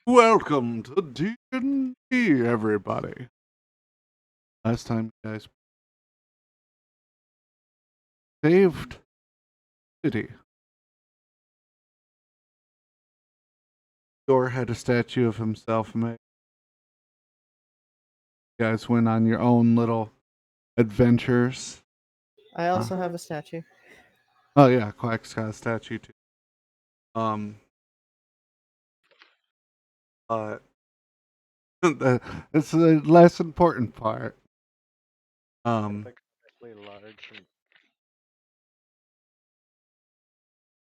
Welcome to D&D, everybody. Last time you guys saved city. Thor had a statue of himself made. You guys went on your own little adventures. I also have a statue. Oh yeah, Quack's got a statue too. Um, but it's the less important part. Comically large.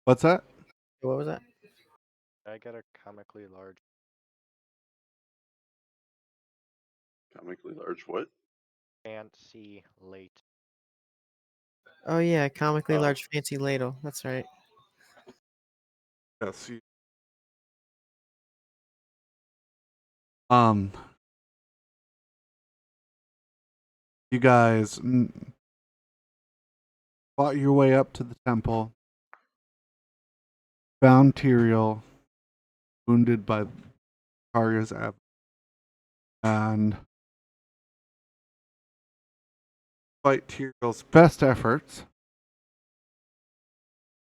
What's that? What was that? I get a comically large. Comically large what? Fancy late. Oh yeah, comically Oh. large fancy ladle. That's right. Yes. You guys fought your way up to the temple. Found Tyrael wounded by Karya's ab, and despite Tyrael's best efforts,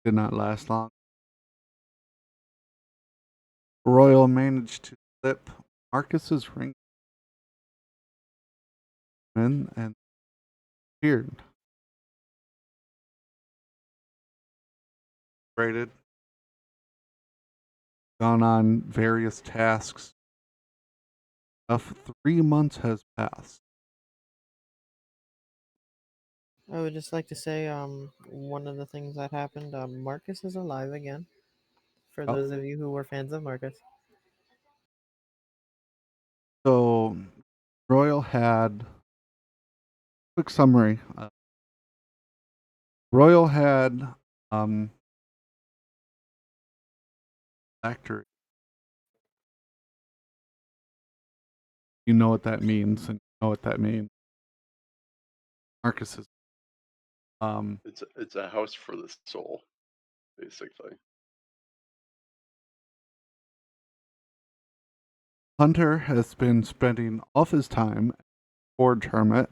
did not last long. Royal managed to slip Marcus's ring in and appeared. Braided, gone on various tasks. Of 3 months has passed. I would just like to say, one of the things that happened, Marcus is alive again. For Oh. those of you who were fans of Marcus. So, Royal had quick summary. Royal had factory. You know what that means, and you know what that means. Marcus's. It's a house for the soul, basically. Hunter has been spending all of his time Forge Hermit.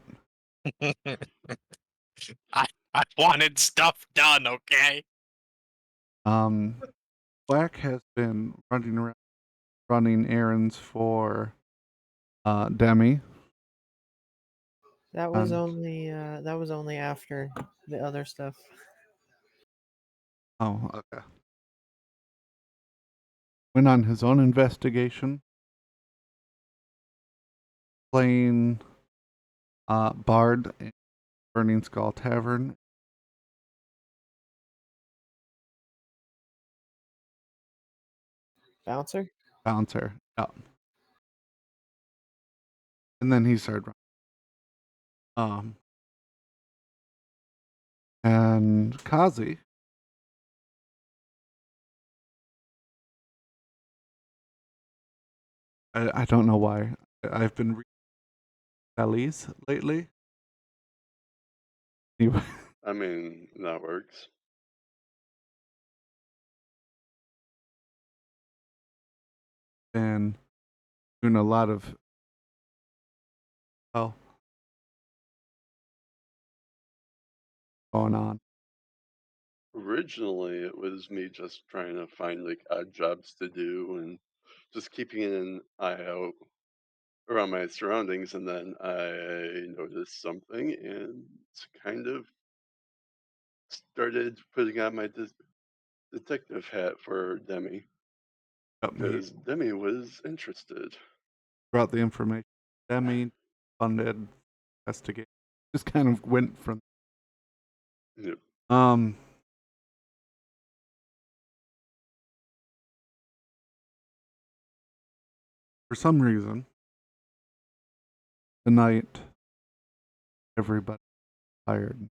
I wanted stuff done, okay? Black has been running around, running errands for Demi. That was only after the other stuff. Oh, okay. Went on his own investigation, playing Bard in Burning Skull Tavern. Bouncer? Bouncer. Yeah. And then he started running. And Kazi. I don't know why. I've been reading Elise lately. Anyway. I mean, that works. Been doing a lot of going on. Originally, it was me just trying to find like odd jobs to do and just keeping an eye out around my surroundings, and then I noticed something and kind of started putting on my detective hat for Demi because Demi was interested. Brought the information. Demi funded investigation. Just kind of went from. Yep. For some reason, tonight, everybody tired.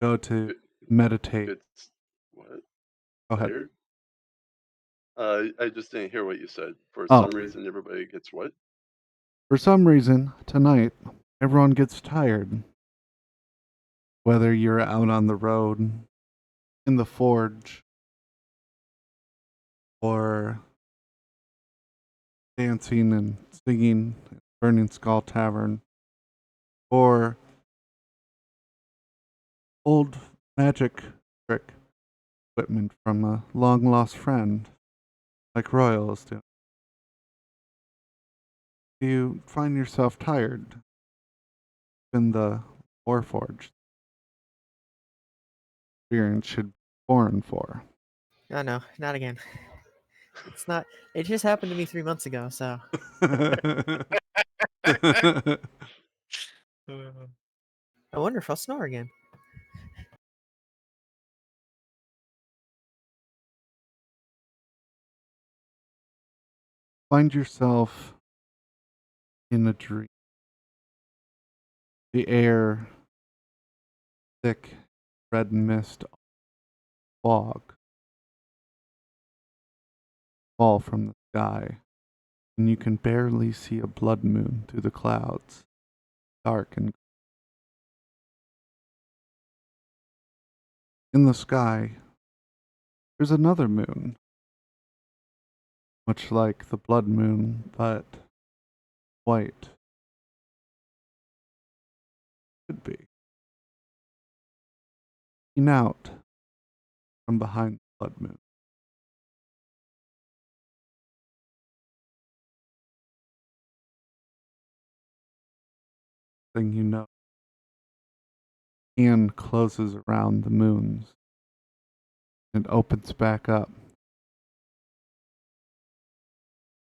Go to meditate. It's what? Go ahead. Tired? I just didn't hear what you said. For Oh. some reason, everybody gets what? For some reason, tonight, everyone gets tired. Whether you're out on the road, in the forge, or dancing and singing at Burning Skull Tavern, or old magic trick equipment from a long lost friend like Royal is doing. Do you find yourself tired in the Warforged? Experience should be foreign for. Oh no, not again. It's not. It just happened to me 3 months ago, so I wonder if I'll snore again. Find yourself in a dream. The air, thick red mist, fog, fall from the sky, and you can barely see a blood moon through the clouds, dark and in the sky. There's another moon, much like the blood moon, but white. Could be. Looking out from behind the blood moon. Thing you know. Hand closes around the moons and opens back up.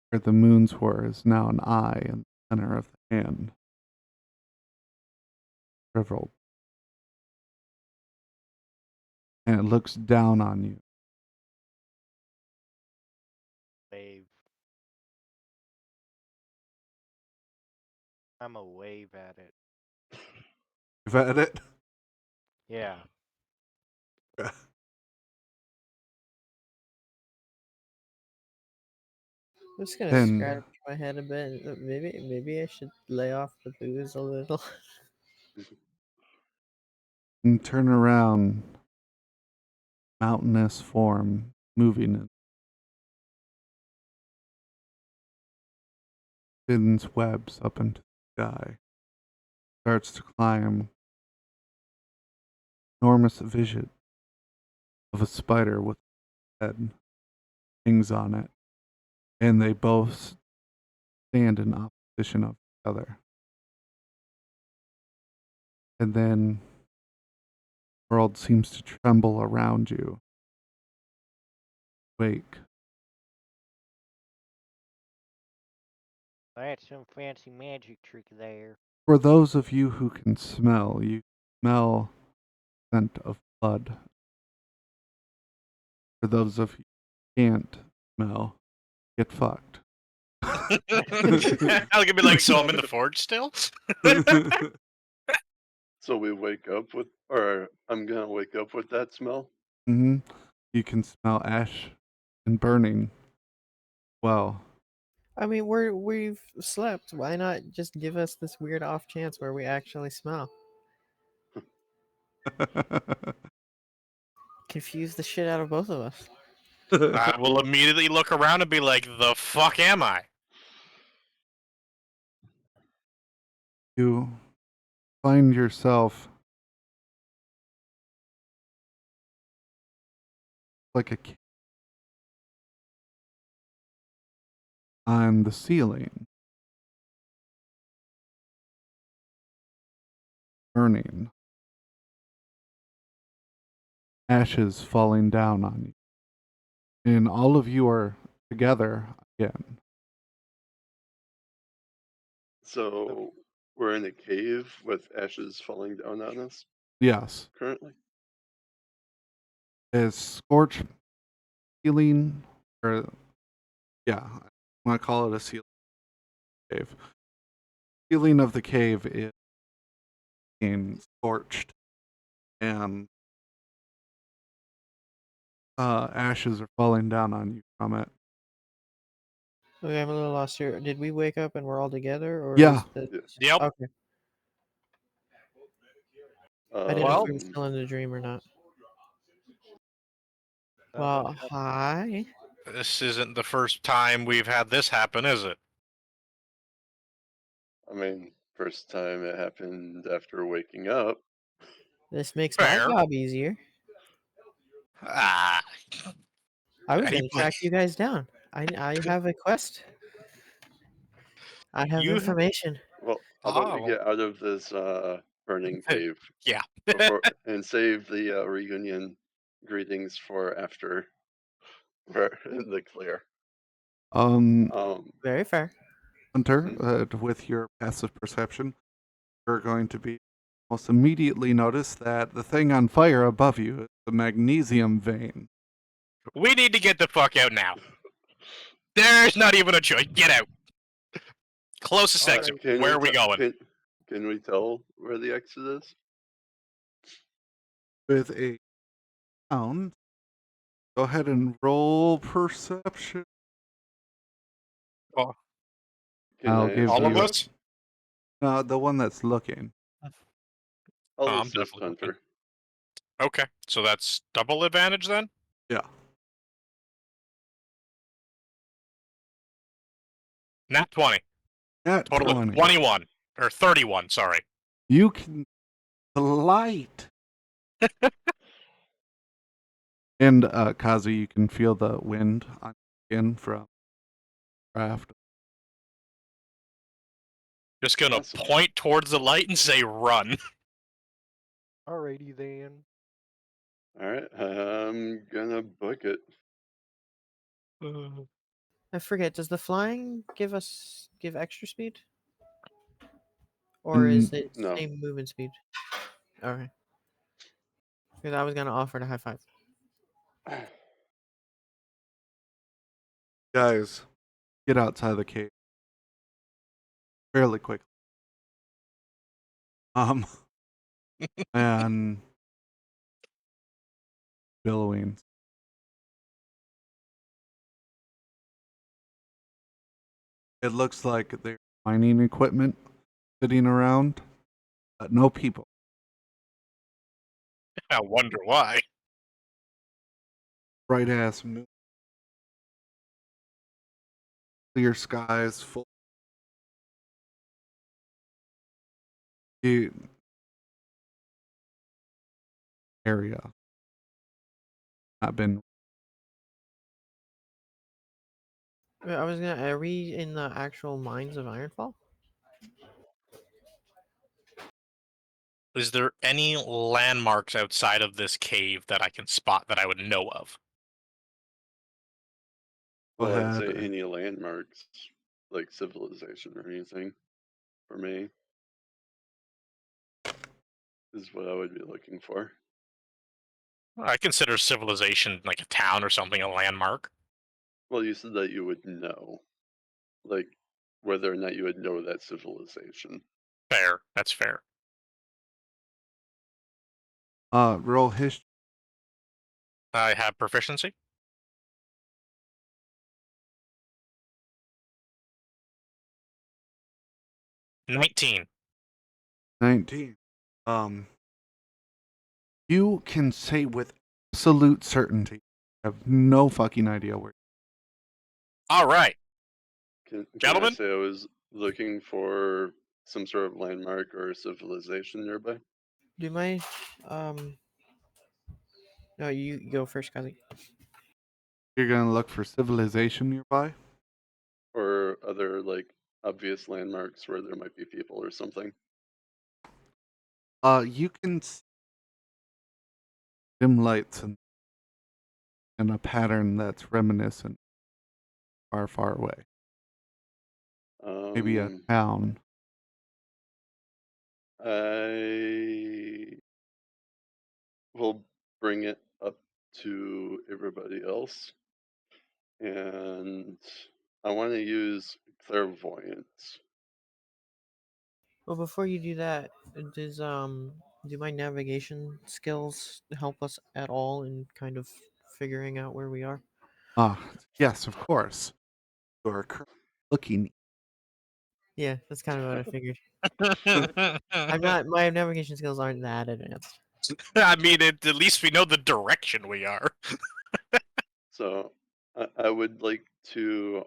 Where the moons were is now an eye in the center of the hand. Shriveled. And it looks down on you. Wave. I'm a wave at it. You've had it? Yeah. I'm just gonna Then- scratch my head a bit. Maybe I should lay off the booze a little. And turn around. Mountainous form moving in. Spins webs up into the sky. Starts to climb. Enormous vision of a spider with a head, wings on it, and they both stand in opposition of each other. And then the world seems to tremble around you. Wake. That's some fancy magic trick there. For those of you who can smell, you smell scent of blood. For those of you who can't smell, get fucked. I'll be like, so I'm in the forge still? So we wake up with, or I'm gonna wake up with that smell. Hmm. You can smell ash and burning. Well, I mean, we've slept. Why not just give us this weird off chance where we actually smell? Confuse the shit out of both of us. I will immediately look around and be like, the fuck am I? you find yourself like a kid on the ceiling, burning, ashes falling down on you. And all of you are together again. So we're in a cave with ashes falling down on us Yes. currently. Is scorched ceiling, or yeah, I want to call it a ceiling cave. Ceiling of the cave is being scorched, and ashes are falling down on you from it. Okay, I'm a little lost here. Did we wake up and we're all together, or Yeah. is Yeah. Yep. okay? I didn't know Well- if we were still in the dream or not. That Well, would help. hi. This isn't the first time we've had this happen, is it? I mean, first time it happened after waking up. This makes Fair. my job easier. Ah, I was Any gonna track you guys down. I have a quest. I have You- information. Well, how about we Oh. get out of this burning cave yeah. before and save the reunion greetings for after we're in the clear. Very fair. Hunter, with your passive perception, you're going to be almost immediately notice that the thing on fire above you is the magnesium vein. We need to get the fuck out now. There's not even a choice. Get out. Closest All exit. right. Where are we going? Can we tell where the exit is? With a sound, go ahead and roll perception. Oh, Can I'll I give all of you us? the one that's looking. I'll I'm assist definitely looking. Hunter. Okay, so that's double advantage then? Yeah. Nat 20. At Total of 20. 21. Or 31, sorry. You can light. And Kazu, you can feel the wind on your skin from craft. Just gonna Awesome. point towards the light and say run. Alrighty then. All right, I'm gonna book it. I forget. Does the flying give extra speed, or is it No. same movement speed? Okay. Because I was gonna offer to high five. Guys, get outside the cave fairly quickly. And billowing. It looks like there's mining equipment sitting around, but no people. I wonder why. Bright ass moon. Clear skies, full. Area. Not been. Wait, I was gonna. Are we in the actual mines of Ironfall? Is there any landmarks outside of this cave that I can spot that I would know of? Go Well, I'd say ahead. any landmarks, like civilization or anything, for me, is what I would be looking for. I consider civilization like a town or something a landmark. Well, you said that you would know, like whether or not you would know that civilization. Fair. That's fair. Roll history. I have proficiency. $19. 19. You can say with absolute certainty, I have no fucking idea where. All right. Can I Gentlemen? say I was looking for some sort of landmark or civilization nearby? Do my No, you go first, Kazi. You're gonna look for civilization nearby. Or other, like, obvious landmarks where there might be people or something? You can see dim lights and a pattern that's reminiscent far, far away. Maybe a town. I will bring it up to everybody else, and I want to use clairvoyance. Well, before you do that, do my navigation skills help us at all in kind of figuring out where we are? Yes, of course. You are currently looking. Yeah, that's kind of what I figured. I'm not. My navigation skills aren't that advanced. I mean, at least we know the direction we are. So I would like to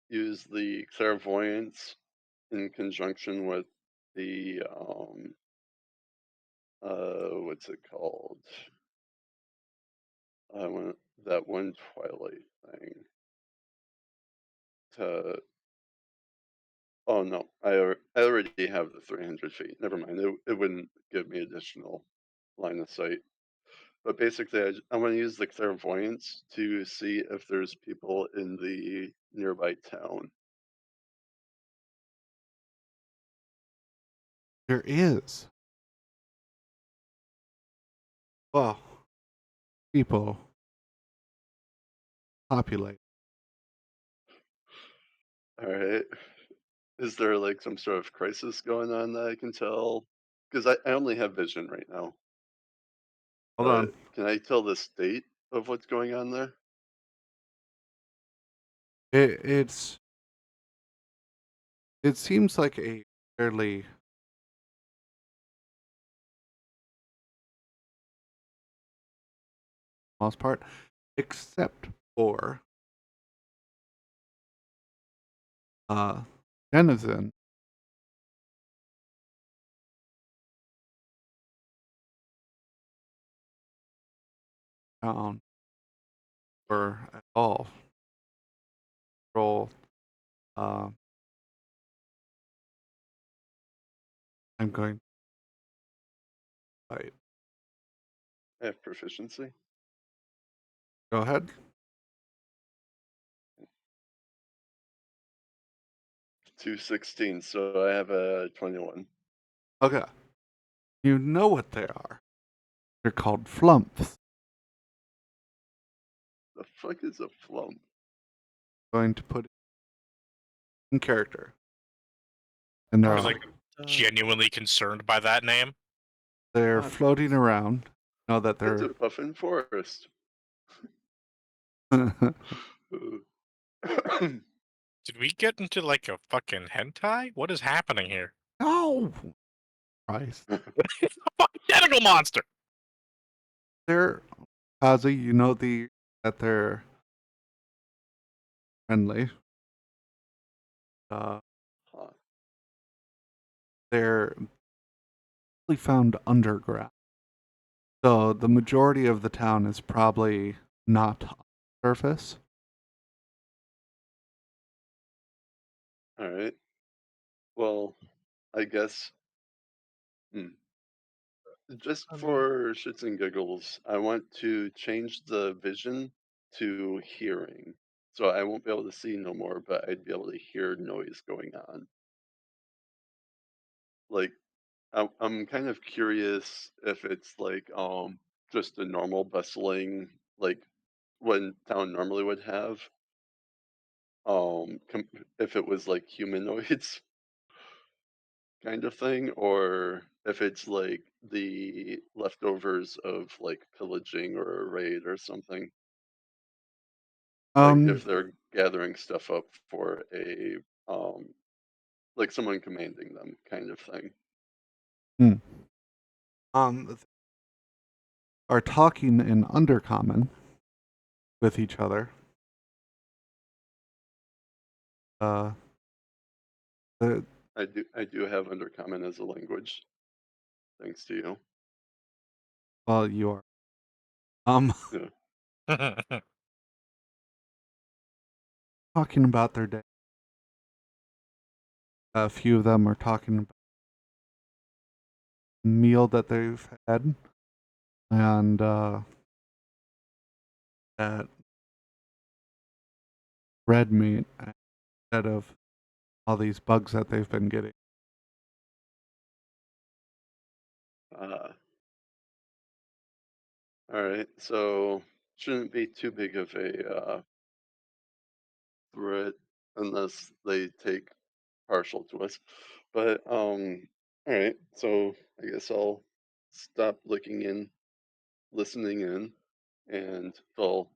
use the clairvoyance in conjunction with the what's it called? I want that one Twilight thing to. Oh no, I already have the 300 feet. Never mind. It wouldn't give me additional line of sight. But basically, I want to use the clairvoyance to see if there's people in the nearby town. There is. Well, people populate. All right. Is there like some sort of crisis going on that I can tell? Because I only have vision right now. Hold on. Can I tell the state of what's going on there? It seems like a fairly most part, except for uh Denizen. Town or at all. Roll. Uh, I'm going. Right. I have proficiency. Go ahead. 216, so I have a 21. Okay. You know what they are. They're called flumps. The fuck is a flump? Going to put it in character. And I was like Uh, genuinely concerned by that name. they're God. floating around. Know that It's they're a puffin forest. Did we get into like a fucking hentai? What is happening here? no Christ. A fucking tentacle monster! They're Kazi, you know that they're friendly. Uh Huh. they're probably found underground. So the majority of the town is probably not on the surface. All right. Well, I guess just for shits and giggles, I want to change the vision to hearing. So I won't be able to see no more, but I'd be able to hear noise going on. Like I'm kind of curious if it's like just a normal bustling like what town normally would have. If it was like humanoids kind of thing, or if it's like the leftovers of like pillaging or a raid or something. Like if they're gathering stuff up for a like someone commanding them kind of thing. Are talking in undercommon with each other. The I do have undercommon as a language, thanks to you. well, you are. Yeah. Talking about their day. A few of them are talking about the meal that they've had and that red meat instead of all these bugs that they've been getting. Uh, all right, so shouldn't be too big of a threat unless they take partial to us. But all right, so I guess I'll stop looking in, listening in, and fill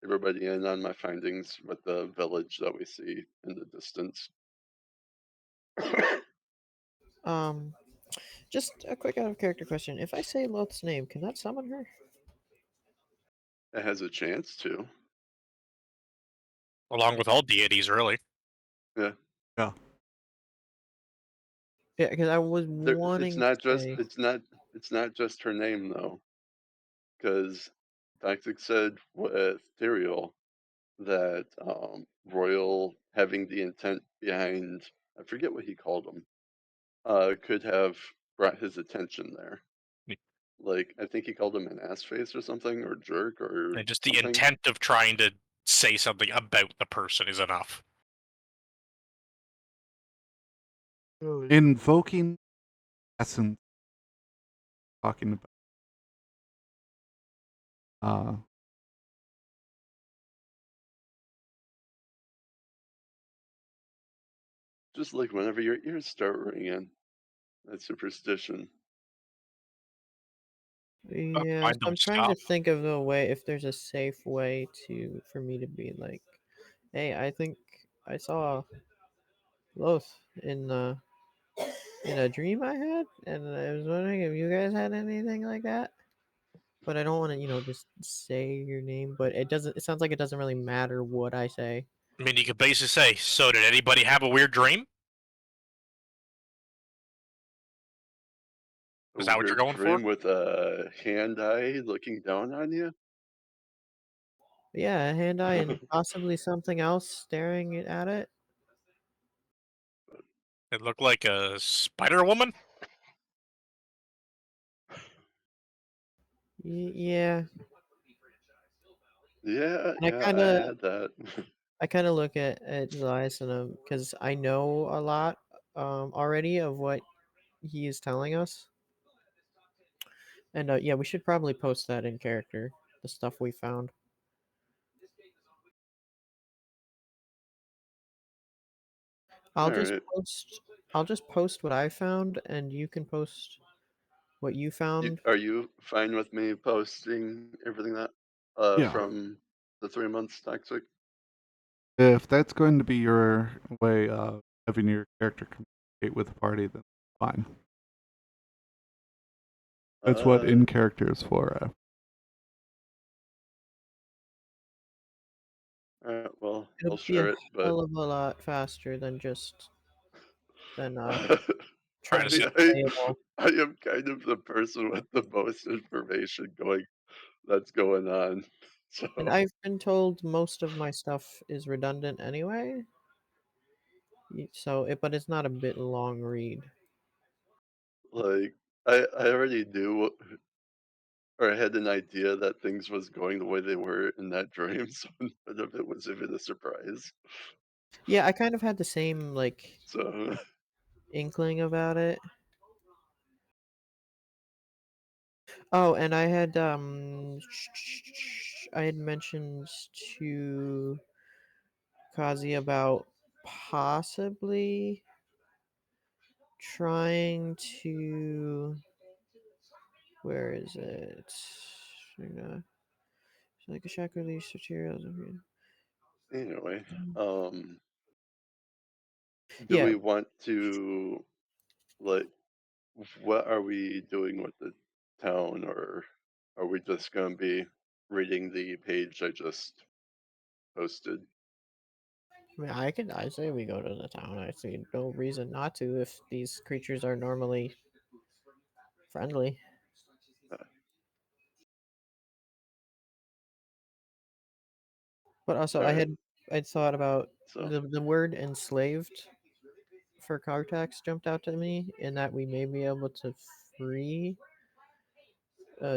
everybody in on my findings with the village that we see in the distance. Just a quick out of character question. If I say Loth's name, can that summon her? It has a chance to. Along with all deities, really. Yeah. Yeah. Yeah, because I was It's wanting to not just say. it's not just her name though, because Toxic said with Tyrael that Royal having the intent behind, I forget what he called him, could have brought his attention there. Like I think he called him an ass face or something, or jerk or And just the something. intent of trying to say something about the person is enough. Invoking essence, talking about. Just like whenever your ears start ringing, that's superstition. Yeah, Mine so I'm don't trying to stop. think of a way, if there's a safe way for me to be like, hey, I think I saw Loth in a dream I had, and I was wondering if you guys had anything like that. But I don't want to, just say your name. But it doesn't. It sounds like it doesn't really matter what I say. I mean, you could basically say, so did anybody have a weird dream? A Is that what you're weird going for? dream with a hand eye looking down on you. Yeah, a hand eye and possibly something else staring at it. It looked like a Spider Woman? Yeah, Yeah, and yeah, I had that. I kind of look at Elias and because I know a lot already of what he is telling us, and yeah, we should probably post that in character, the stuff we found. I'll All just right. post. I'll just post what I found, and you can post what you found. Are you fine with me posting everything that Yeah. from the 3 months toxic? If that's going to be your way of having your character communicate with the party, then fine. That's what in character is for. All right, well, It'll I'll be a share it, but hell of a lot faster than I, Trying to say, sayable. I am kind of the person with the most information that's going on. So And I've been told most of my stuff is redundant anyway. But it's not a bit long read. like I already knew or I had an idea that things was going the way they were in that dream, so none of it was even a surprise. Yeah, I kind of had the same So inkling about it. Oh, and I had mentioned to Kazi about possibly trying to, where is it? Like a shock release materials. anyway, do Yeah, we want to like what are we doing with the town, or are we just gonna be reading the page I just posted? I mean, I say we go to the town. I see no reason not to if these creatures are normally friendly. Uh, But also, all right, I'd thought about so the word enslaved for Cartax jumped out to me, in that we may be able to free,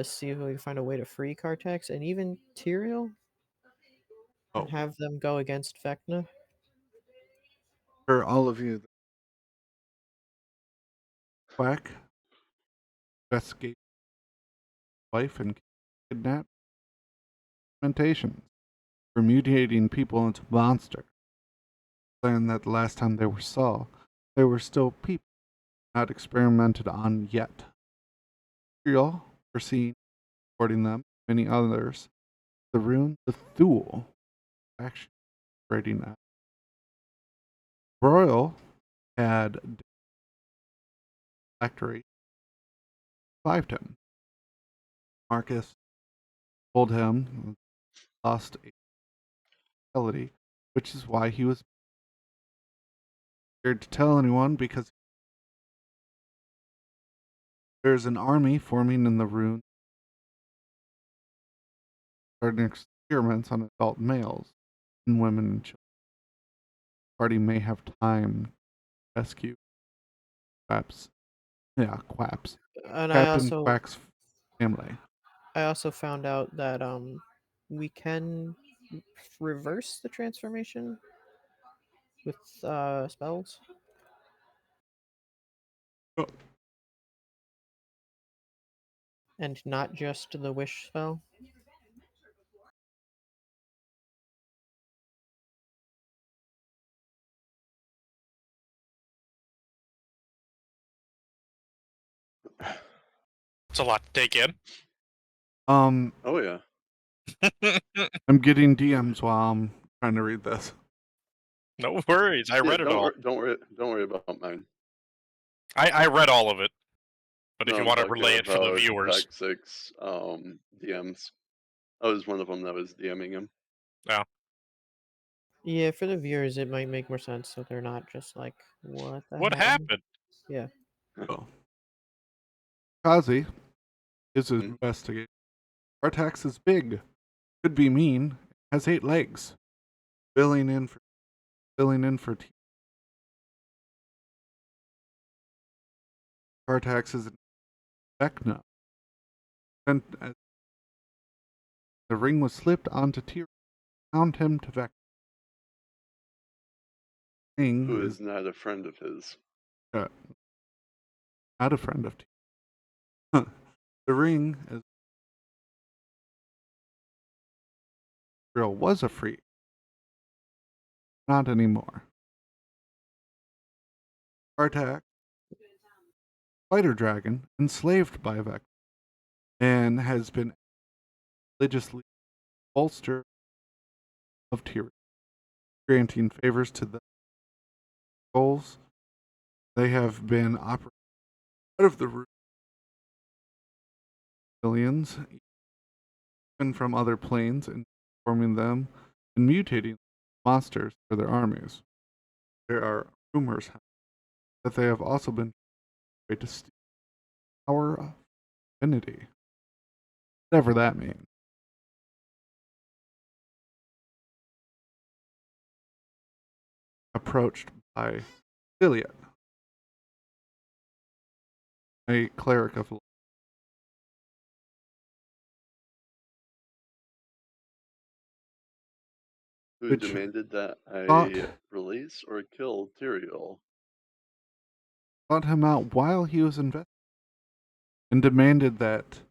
see if we can find a way to free Cartax and even Tyrael and Oh, have them go against Vecna. for all of you, Quack, investigate wife and kidnap, implementation for mutating people into monsters. Learned that the last time they were still people, not experimented on yet. Y'all were seen supporting them, many others. The rune, the Thule, actually writing that. Royal had factory revived him. Marcus told him lost ability which is why he was scared to tell anyone, because there's an army forming in the ruins, starting experiments on adult males and women and children. The party may have time to rescue Quaps. Yeah, Quaps. And I Captain also Quack's family. found out that we can reverse the transformation with spells. Oh. And not just the wish spell. It's a lot to take in. Oh yeah. I'm getting DMs while I'm trying to read this. No worries. I read it all. Don't worry about mine. I read all of it. But if No, you I'm want to talking relay it for the about viewers. Pack 6 DMs. I was one of them that was DMing him. Yeah, for the viewers, it might make more sense so they're not just like, what the What hell? happened? Yeah. Oh. Kazi is his Hmm? investigator. Artax is big, could be mean, has 8 legs. Filling in for Artax is Vecna. And the ring was slipped onto Tyr, found him to Vecna. Ring Who is is not a friend of his. not a friend of Tyr. The ring, as Tyr was a freak, not anymore. Artax, fighter dragon, enslaved by Vecna, and has been religiously bolstered of Tyr, granting favors to the goals. They have been operating out of the aliens, even from other planes, and forming them and mutating monsters for their armies. There are rumors that they have also been trying to steal our affinity, whatever that means. Approached by Ciliat, a cleric of Who which demanded that thought I release or kill Tyrael? sought him out while he was investigating and demanded that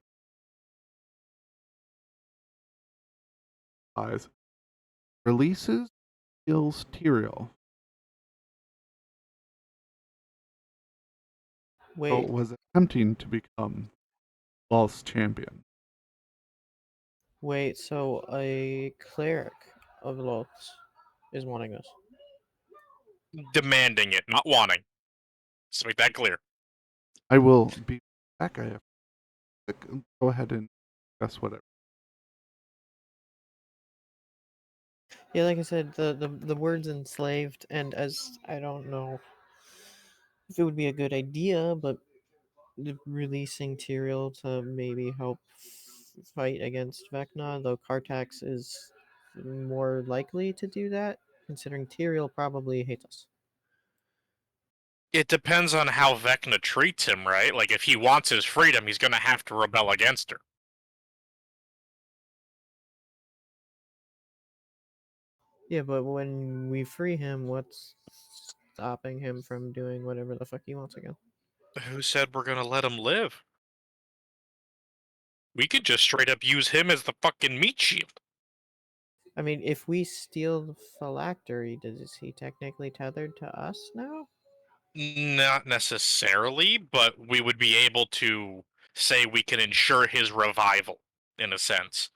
releases kills Tyrael. Wait, Was attempting to become false champion. wait, so a cleric of Loths is wanting us. Demanding it, not wanting. Let's make that clear. I will be back. I have to go ahead and discuss whatever. Yeah, like I said, the word's enslaved, and as I don't know if it would be a good idea, but releasing Tyrael to maybe help fight against Vecna, though Kartax is more likely to do that, considering Tyrael probably hates us. It depends on how Vecna treats him, right? Like, if he wants his freedom, he's gonna have to rebel against her. Yeah, but when we free him, what's stopping him from doing whatever the fuck he wants again? Who said we're gonna let him live? We could just straight up use him as the fucking meat shield. I mean, if we steal the phylactery, is he technically tethered to us now? Not necessarily, but we would be able to say we can ensure his revival, in a sense,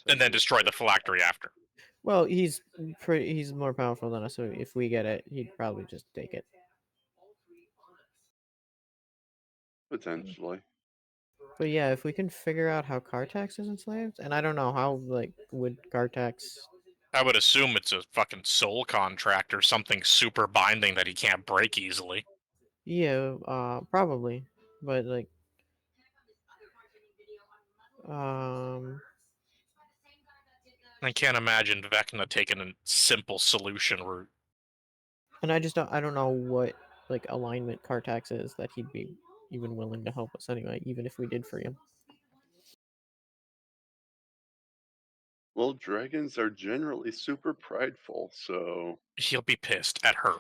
and then destroy the phylactery after. Well, he's more powerful than us, so if we get it, he'd probably just take it. Potentially. But yeah, if we can figure out how Cartax is enslaved, and I don't know how would Cartax. I would assume it's a fucking soul contract or something super binding that he can't break easily. Yeah, probably, but I can't imagine Vecna taking a simple solution route. and I don't know what alignment Cartax is that he'd be even willing to help us anyway, even if we did free him. Well, dragons are generally super prideful, so He'll be pissed at her,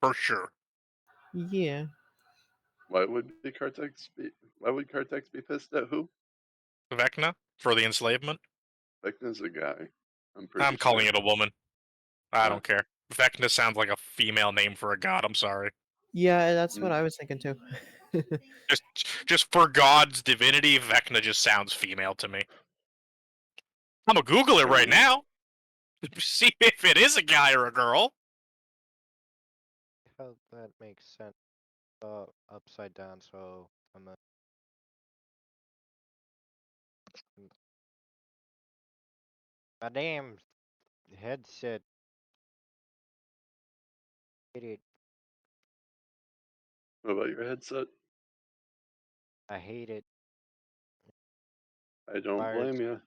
for sure. Yeah, why would Cartex be pissed at who? Vecna for the enslavement. Vecna's a guy. I'm pretty I'm calling sure. it a woman. I Uh, don't care. Vecna sounds like a female name for a god. I'm sorry. yeah, that's what Mm. I was thinking too. Just for God's divinity, Vecna just sounds female to me. I'm gonna Google it Fair right enough. now. See if it is a guy or a girl. How that makes sense. Upside down, so I'm a. My damn headset. Hate it. What about your headset? I hate it. I don't Wires. blame you.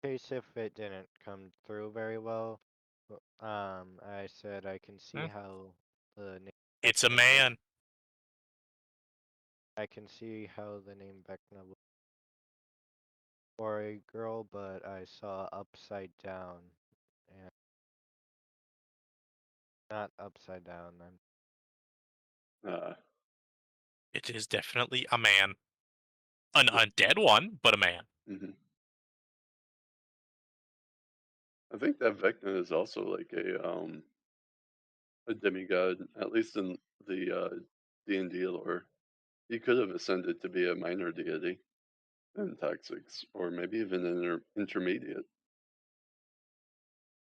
In case if it didn't come through very well, I said I can see Hmm. how the name. It's a Vecna man. I can see how the name Vecna was for a girl, but I saw upside down, and not upside down. Uh, It is definitely a man. An yeah. undead one, but a man. hmm I think that Vecna is also like a demigod, at least in the D&D lore. He could have ascended to be a minor deity in Toxics, or maybe even an intermediate.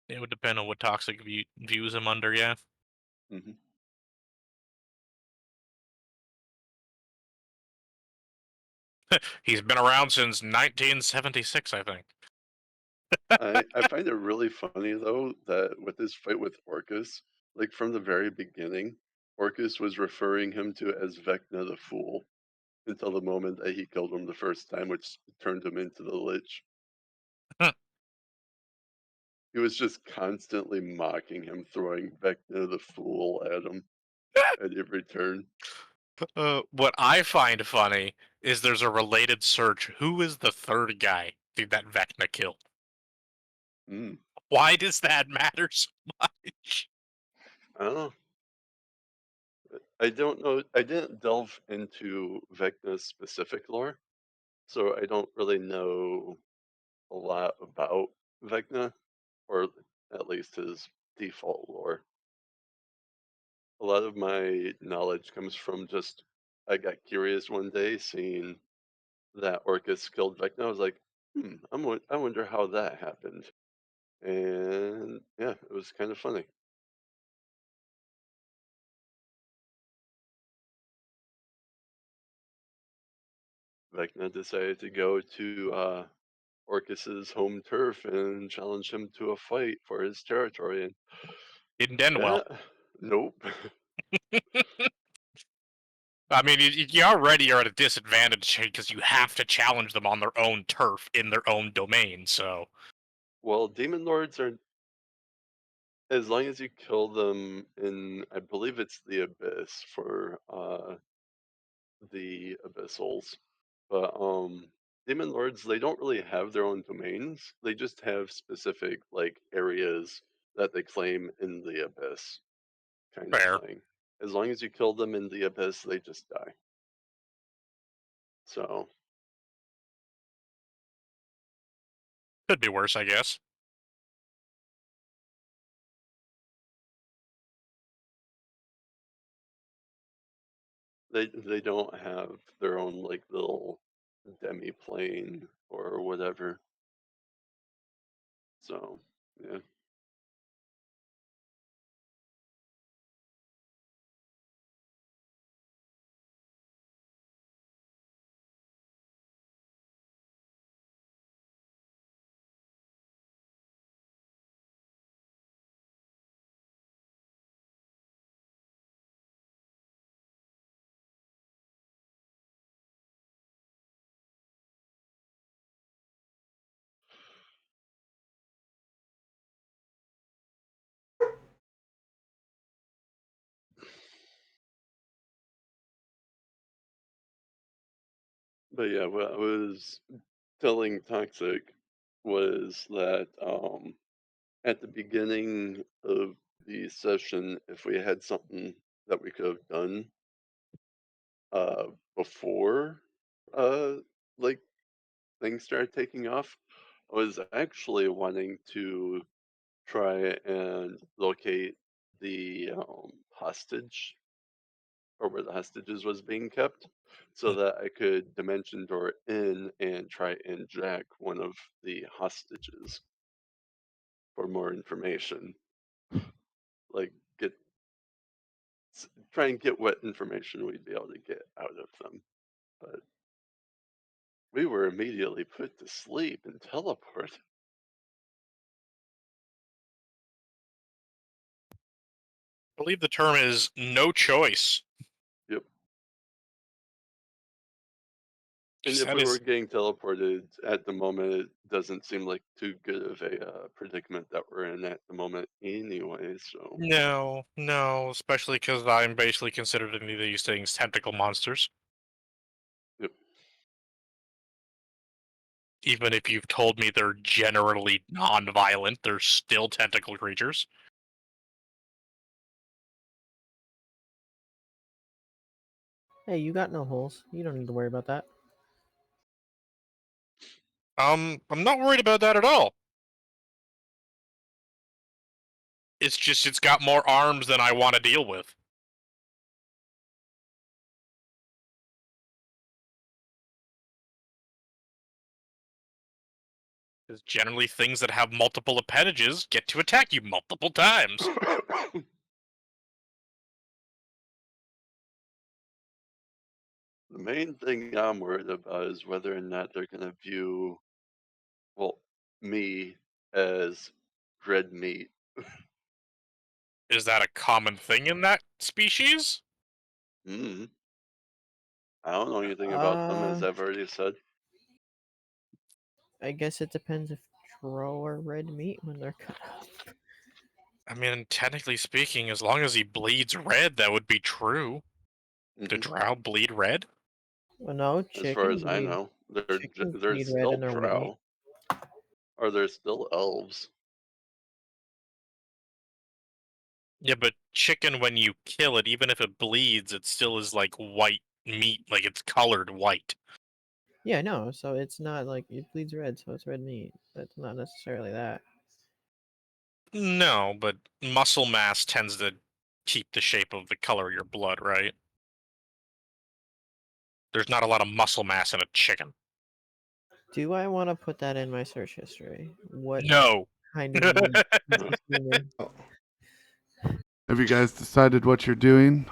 It would depend on what toxic views him under, yeah. hmm He's been around since 1976, I think. I find it really funny though that with his fight with Orcus, like from the very beginning, Orcus was referring him to as Vecna the Fool until the moment that he killed him the first time, which turned him into the Lich. He was just constantly mocking him, throwing Vecna the Fool at him at every turn. What I find funny is there's a related search. Who is the third guy that Vecna killed? Mm, Why does that matter so much? I don't know. I don't know. I didn't delve into Vecna's specific lore, so I don't really know a lot about Vecna, or at least his default lore. A lot of my knowledge comes from just I got curious one day seeing that Orcus killed Vecna. I was like, I wonder how that happened. And yeah, it was kind of funny. Vecna decided to go to Orcus's home turf and challenge him to a fight for his territory. And Didn't end yeah, well. nope. I mean, you already are at a disadvantage because you have to challenge them on their own turf in their own domain. So Well, demon lords are, as long as you kill them in, I believe it's the abyss for the abyssals, but demon lords, they don't really have their own domains. They just have specific like areas that they claim in the abyss, kind of fair. thing. As long as you kill them in the abyss, they just die. So Could be worse, I guess. they don't have their own like little demi plane or whatever. So yeah. But yeah, what I was telling Toxic was that at the beginning of the session, if we had something that we could have done uh, before like things started taking off, I was actually wanting to try and locate the hostage or where the hostages was being kept so that I could dimension door in and try and jack one of the hostages for more information. Like get try and get what information we'd be able to get out of them. But we were immediately put to sleep and teleported. I believe the term is no choice. Yep. And Just if that we were is getting teleported at the moment, it doesn't seem like too good of a predicament that we're in at the moment anyway. So, no, especially because I'm basically considered any of these things tentacle monsters. yep. Even if you've told me they're generally non-violent, they're still tentacle creatures. Hey, you got no holes. You don't need to worry about that. I'm not worried about that at all. It's just it's got more arms than I want to deal with. Because generally things that have multiple appendages get to attack you multiple times. The main thing I'm worried about is whether or not they're going to view, well, me as red meat. Is that a common thing in that species? Hmm. I don't know anything about them, as Uh, I've already said. I guess it depends if drow are red meat when they're cut up. I mean, technically speaking, as long as he bleeds red, that would be true. Do Hmm. drow bleed red? Well, no, As far as I know, chickens they're bleed red still and are white meat. drow, or they're still elves. Yeah, but chicken, when you kill it, even if it bleeds, it still is like white meat, like it's colored white. Yeah, no, so it's not like it bleeds red, so it's red meat. That's not necessarily that. No, but muscle mass tends to keep the shape of the color of your blood, right? There's not a lot of muscle mass in a chicken. Do I want to put that in my search history? What No. kind of meat is this human? Have you guys decided what you're doing?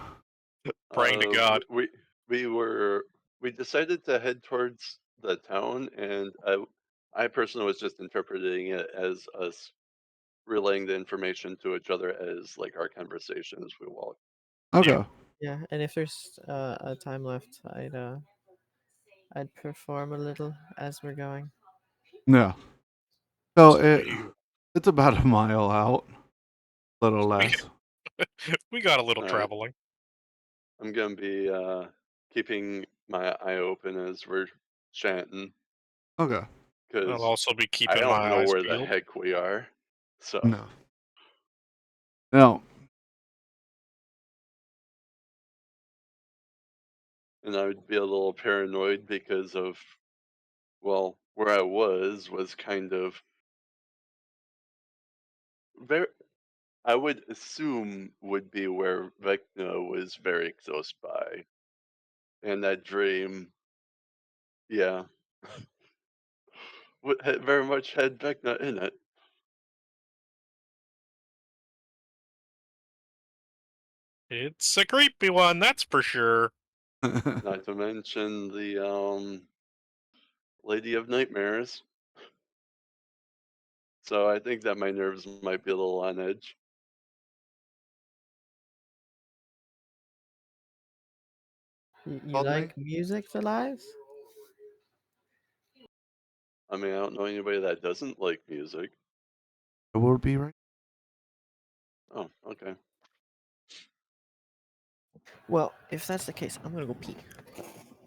Praying to Uh, God. we were we decided to head towards the town, and I personally was just interpreting it as us relaying the information to each other as like our conversation as we walk. Okay. Yeah, and if there's a time left, I'd perform a little as we're going. Yeah. So Sweet. it's about a mile out, a little We, less. we got a little All right, traveling. I'm gonna be keeping my eye open as we're chanting Okay. I'll because also be I keeping don't my know eyes where the peeled. heck we are. So, No. No. and I would be a little paranoid because of, well, where I was kind of very, I would assume would be where Vecna was very close by. And that dream, yeah, very much had Vecna in it. It's a creepy one, that's for sure. Not to mention the Lady of Nightmares. So I think that my nerves might be a little on edge. You Called me? like music, Elias? I mean, I don't know anybody that doesn't like music. I will be right. Oh, okay. Well, if that's the case, I'm gonna go pee.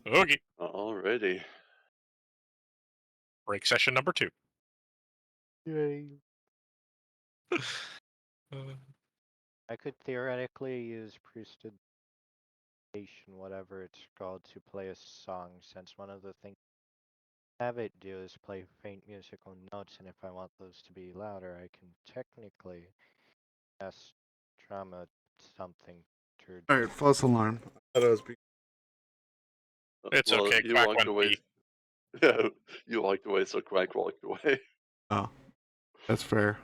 Okay. Alrighty. Break session number 2. Yay. Uh, I could theoretically use Priesthood Station, whatever it's called, to play a song, since one of the things I have it do is play faint musical notes, and if I want those to be louder, I can technically ask Trauma something to. All right, false alarm. I thought it was It's Well, okay. you Quack walked went away. pee. Yeah, you walked away, so Quack walked away. Oh, that's fair.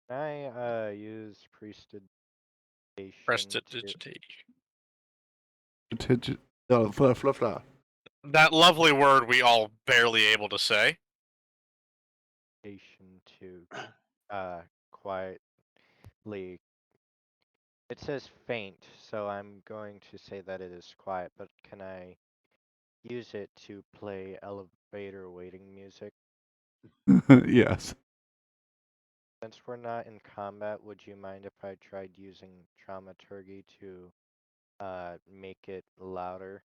Can I use Priesthood Station to Prestidigitation. Oh, fluff, fluff, fluff. That lovely word we all barely able to say. station to quietly. It says faint, so I'm going to say that it is quiet, but can I use it to play elevator waiting music? Yes. Since we're not in combat, would you mind if I tried using Traumaturgy to make it louder?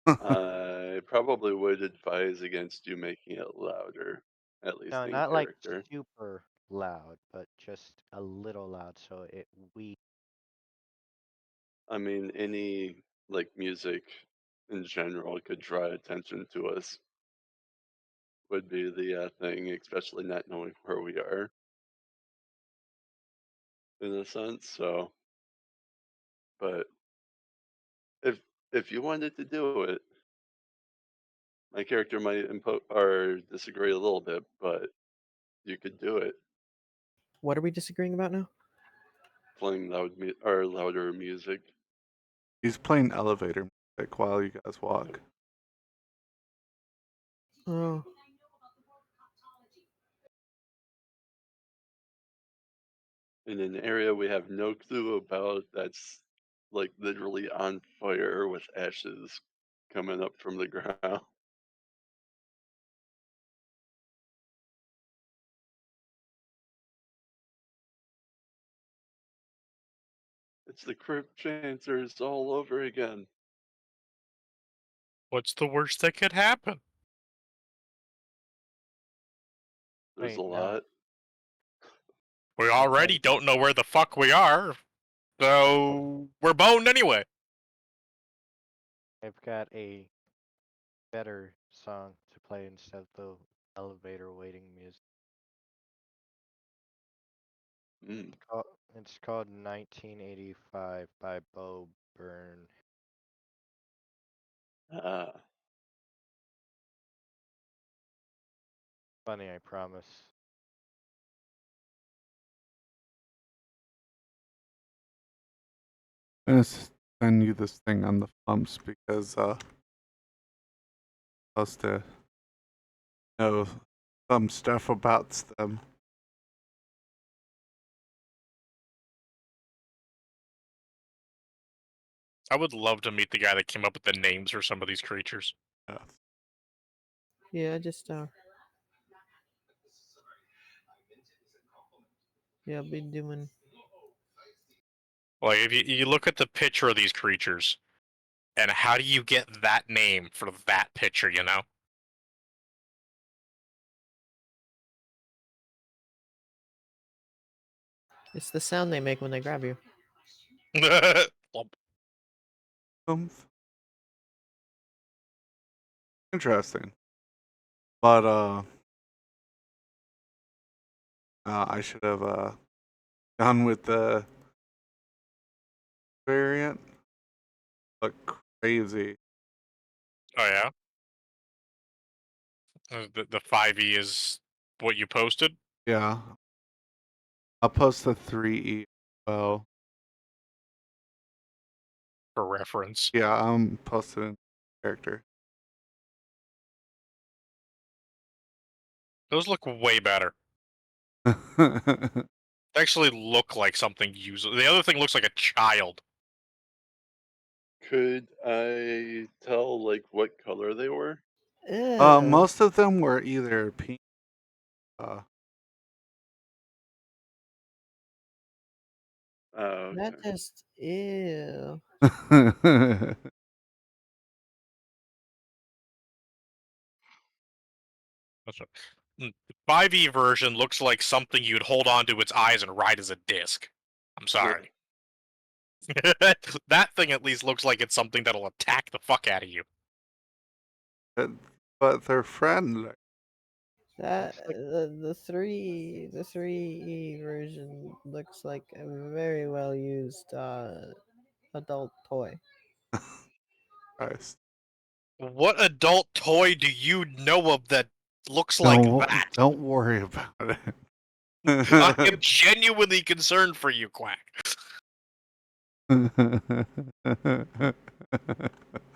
I probably would advise against you making it louder, at least No, in not like character. super loud, but just a little loud, so we. I mean, any like music in general could draw attention to us. Would be the thing, especially not knowing where we are, in a sense. So, but if if you wanted to do it, my character might or disagree a little bit, but you could do it. What are we disagreeing about now? Playing or louder music. He's playing elevator music while you guys walk. Oh, In an area we have no clue about, that's like literally on fire with ashes coming up from the ground. It's the Crypt Chancers all over again. What's the worst that could happen? There's Wait, a no. lot. We already don't know where the fuck we are, so we're boned anyway. I've got a better song to play instead of the elevator waiting music. Mm. It's called 1985 by Bo Byrne. Ah, Funny, I promise. I'm gonna send you this thing on the pumps because supposed to know some stuff about them. I would love to meet the guy that came up with the names for some of these creatures. Yeah. yeah, just yeah, I'll be doing. Like, if you look at the picture of these creatures, and how do you get that name for that picture, you know? It's the sound they make when they grab you. Lump. Interesting. But I should have gone with the variant. Look crazy. Oh yeah? The 5e is what you posted? Yeah. I'll post the 3E. Well, For reference. yeah, I'm posting character. Those look way better. They actually look like something usable. The other thing looks like a child. could I tell like what color they were? Ew. Most of them were either pink, Oh, That okay. just ew. That's right. 5e version looks like something you'd hold onto its eyes and ride as a disc. I'm sorry. That thing at least looks like it's something that'll attack the fuck out of you. But they're friendly. That Like- the 3E version looks like a very well used adult toy. Christ. What adult toy do you know of that looks like that? Don't worry about it. I am genuinely concerned for you, Quack.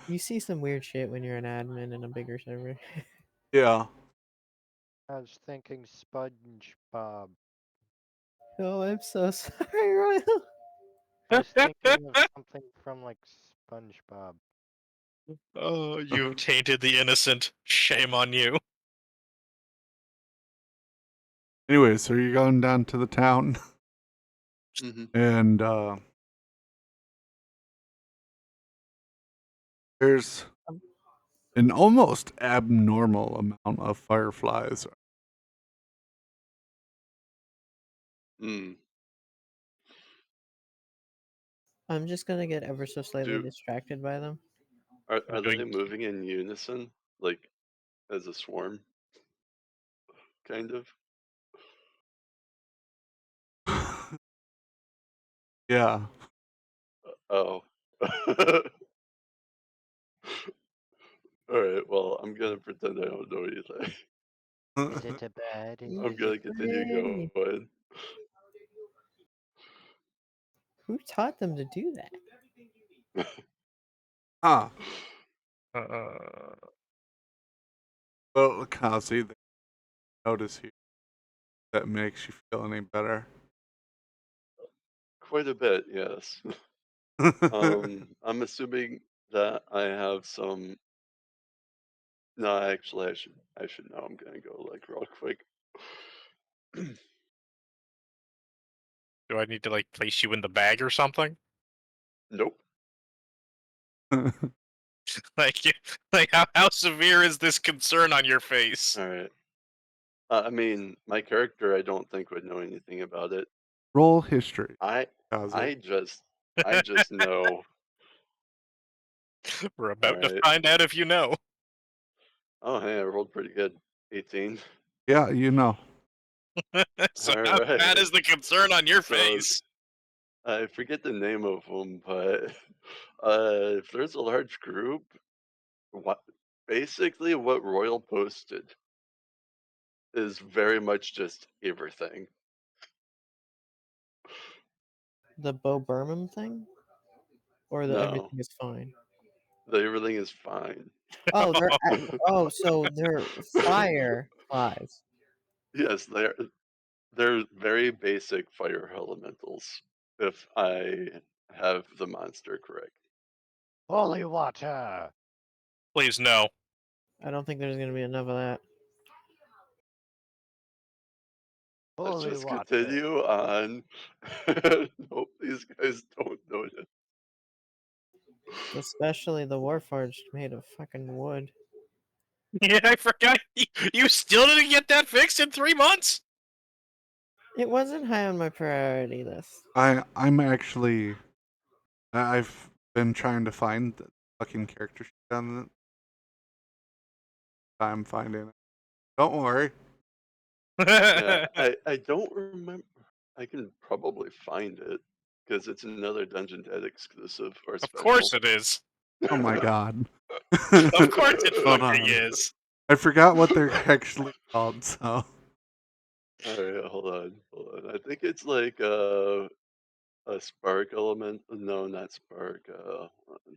You see some weird shit when you're an admin in a bigger server. Yeah. I was thinking SpongeBob. Oh, I'm so sorry, Royal. I was thinking of something from like SpongeBob. Oh, you've tainted the innocent. Shame on you. Anyway, so you're going down to the town, Hmm. and there's an almost abnormal amount of fireflies. Mm. I'm just gonna get ever so slightly Do distracted by them. are they Doing- moving in unison, like as a swarm, kind of? Yeah. Oh. All right. Well, I'm gonna pretend I don't know anything. Is it a bad I'm gonna continue Yay. going. Who taught them to do that? Huh. Uh, Well, Kazi, notice here that makes you feel any better. Quite a bit, yes. I'm assuming that I have some. No, actually, I should know. I'm gonna go like real quick. do I need to like place you in the bag or something? Nope. Like, like how severe is this concern on your face? All right. I mean, my character, I don't think would know anything about it. Roll history, I, Kazi. I just know. We're All about to right. find out if you know. Oh, hey, I rolled pretty good. 18. Yeah, you know. So All how bad right. is the concern on your So face? I forget the name of them, but if there's a large group, what basically what Royal posted is very much just everything. The Bo Burnham thing? Or the No, everything is fine? everything is fine. Oh, so they're fireflies. Yes, they're very basic fire elementals. If I have the monster correct. Holy water! Please no. I don't think there's gonna be enough of that. Let's Holy just water! continue on. Nope, these guys don't notice. Especially the Warforged made of fucking wood. Yeah, I forgot. You still didn't get that fixed in 3 months? It wasn't high on my priority list. I'm actually. I've been trying to find the fucking character sheet on it. I'm finding it. Don't worry. Yeah, I don't remember. I can probably find it because it's another Dungeon Dead exclusive or Of special. course it is. Oh my god. Of course it Hold fucking on. is. I forgot what they're actually called, so. All right, hold on. I think it's like a spark element. No, not spark. Hold on.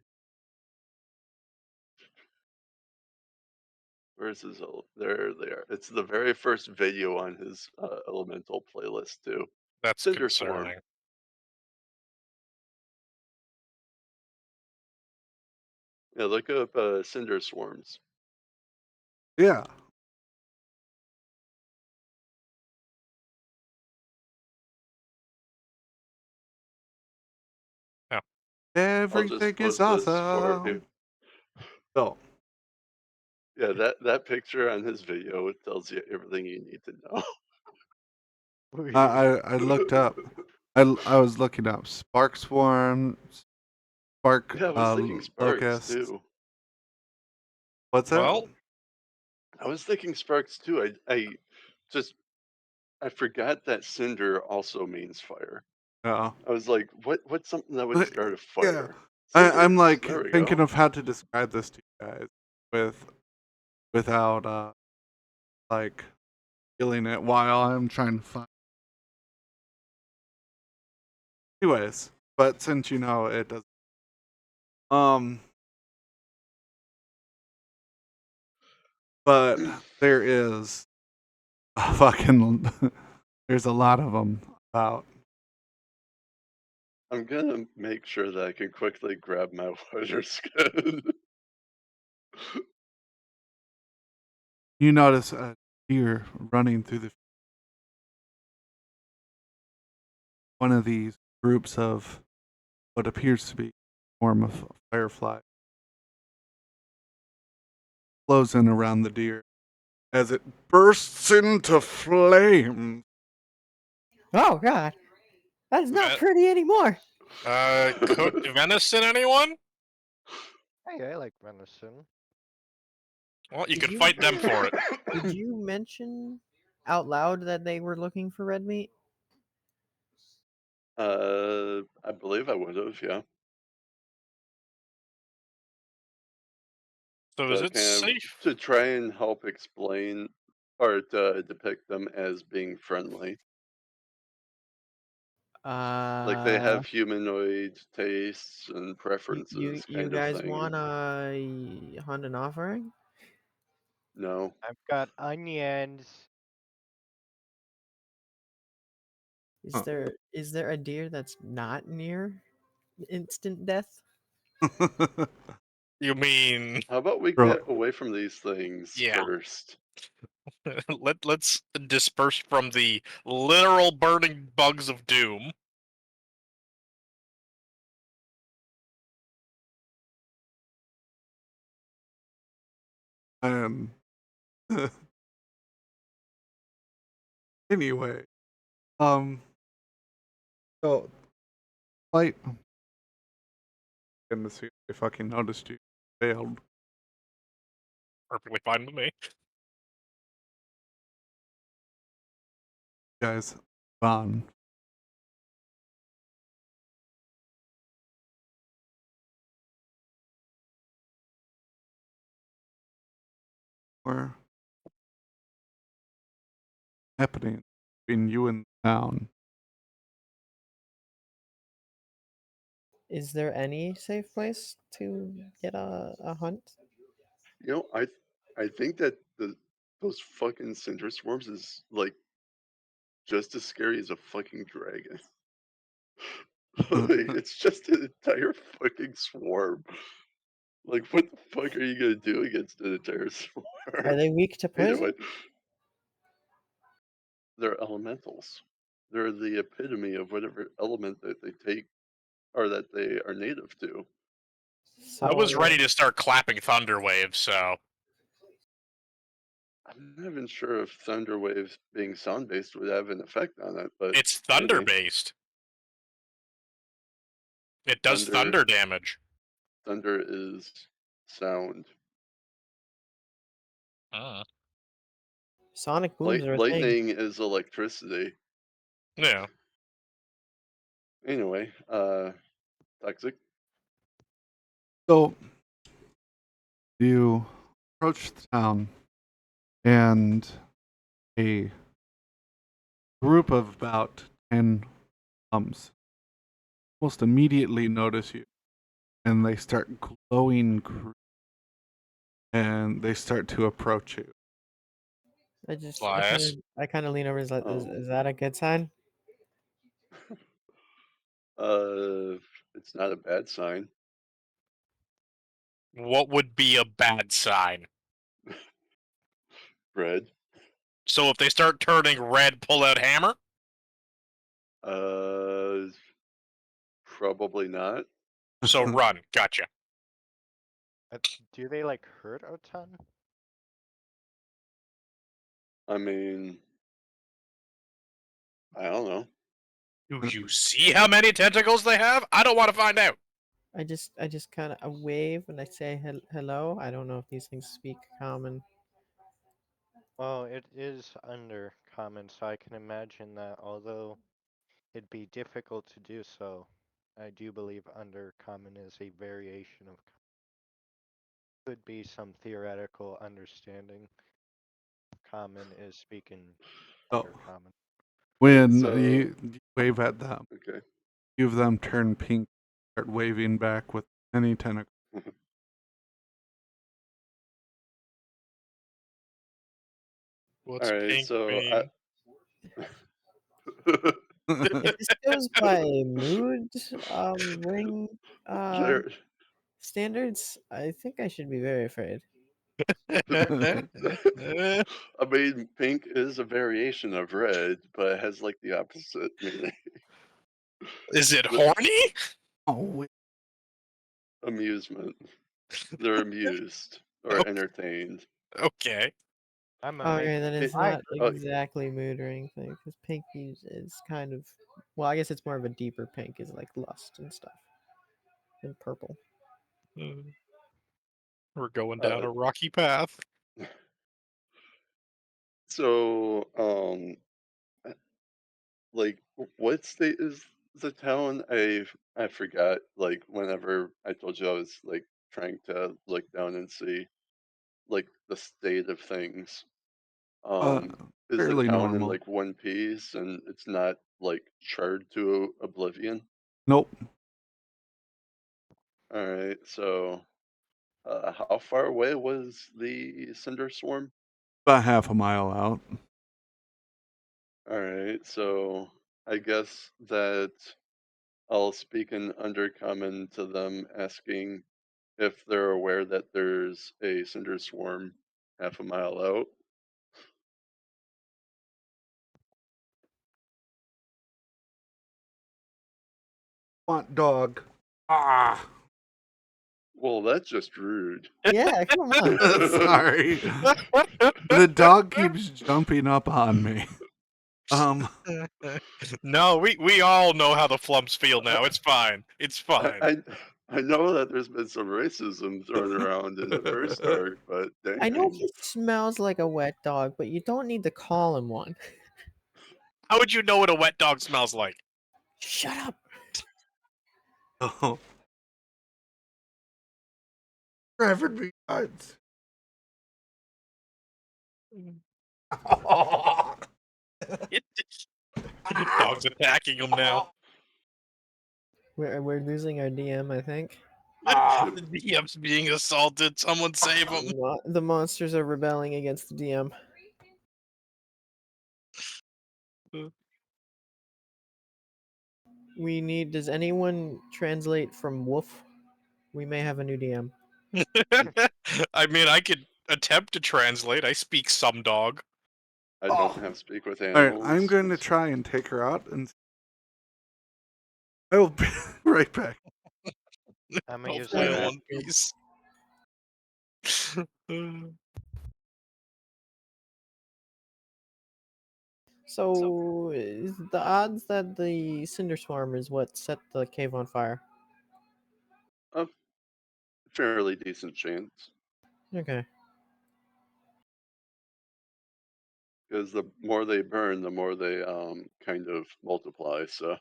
Where's his? There they are. It's the very first video on his elemental playlist too. That's Cinder Swarm. concerning. Yeah, look up Cinder Swarms. Yeah. Everything is post this for awesome. So, yeah, that picture on his video, it tells you everything you need to know. I looked up. I was looking up spark swarm, spark Yeah, I was thinking Sparks locusts. too. What's that? Well, I was thinking Sparks too. I forgot that Cinder also means fire. Oh. I was like, what's something that would start a Yeah. fire? I'm Cinders. There like we thinking go. of how to describe this to you guys without like feeling it while I'm trying to find. Anyways, but since you know it does, um, but there is a fucking there's a lot of them about. I'm gonna make sure that I can quickly grab my water skin. You notice a deer running through one of these groups of what appears to be a form of firefly flows in around the deer as it bursts into flame. Oh God, that is not Ve- pretty anymore. cooked venison, anyone? Hey, I like venison. Well, you Did could you fight them for it. did you mention out loud that they were looking for red meat? I believe I would have, yeah. So is To it kind of safe? to try and help explain or to depict them as being friendly. Like they Uh, have humanoid tastes and you preferences you kind of guys thing. wanna hunt an offering? No. I've got onions. Is Huh. there a deer that's not near instant death? You mean, How about we Bro, get away from these things yeah. first? Let's disperse from the literal burning bugs of doom. um, anyway, um, so fight. Gonna see if they fucking noticed you. Failed. Perfectly fine with me. Guys, gone. Or happening between you and the town. Is there any safe place to get a hunt? You know, I think that those fucking cinder swarms is like just as scary as a fucking dragon. Like, it's just an entire fucking swarm. Like, what the fuck are you gonna do against an entire swarm? Are they weak to Anyway, poison? they're elementals. They're the epitome of whatever element that they take or that they are native to. I was So ready to start clapping thunder waves, so I'm not even sure if thunder waves being sound based would have an effect on it, but it's thunder maybe. based. It does Thunder thunder damage. thunder is sound. Uh, sonic booms are a thing. Lightning is electricity. yeah. Anyway, toxic. So you approach the town, and a group of about 10 ums almost immediately notice you, and they start glowing and they start to approach you. Slash. I kind of lean over. Oh. Is that a good sign? It's not a bad sign. What would be a bad sign? Red. So if they start turning red, pull out hammer? Uh, Probably not. So run. Gotcha. Do they like hurt a ton? I mean, I don't know. Do you see how many tentacles they have? I don't want to find out. I just kind of wave when I say hello. I don't know if these things speak common. Well, it is under common, so I can imagine that although it'd be difficult to do so, I do believe under common is a variation of could be some theoretical understanding. Common is speaking Oh, under common. when So- you wave at them, Okay. few of them turn pink, start waving back with any tentacles. What's All right. pink So mean? If this goes by mood ring there, standards, I think I should be very afraid. I mean, pink is a variation of red, but it has like the opposite meaning. Is it horny? Oh, wait. Amusement. They're amused or Okay. entertained. Okay. I'm Okay, then amazed. it's I not exactly mood ring thing because pink is kind of, well, I guess it's more of a deeper pink, is like lust and stuff, and purple. We're going down Uh, a rocky path. So, like, what state is the town? I forgot. Like, whenever I told you I was like trying to look down and see like the state of things. Uh, Is the fairly town in normal. like one piece and it's not like charred to oblivion? Nope. All right. So, how far away was the cinder swarm? About half a mile out. All right. So, I guess that I'll speak in undercommon to them, asking if they're aware that there's a cinder swarm half a mile out. Want dog. Ah. Well, that's just rude. Yeah, come on. Sorry. The dog keeps jumping up on me. No, we all know how the flumps feel now. It's fine. It's fine. I know that there's been some racism thrown around in the first arc, but dang. I know he smells like a wet dog, but you don't need to call him one. How would you know what a wet dog smells like? Shut up. Oh. Reverend be nuts. Dog's attacking him now. We're losing our DM, I think. The DM's being assaulted. Someone save him. The monsters are rebelling against the DM. We need. Does anyone translate from wolf? We may have a new DM. I mean, I could attempt to translate. I speak some dog. I don't have speak with All animals. right, I'm going to try and take her out, and I will be right back. I'm gonna use Hopefully that. One Piece. So, is the odds that the cinder swarm is what set the cave on fire? A fairly decent chance. Okay. Because the more they burn, the more they kind of multiply. So,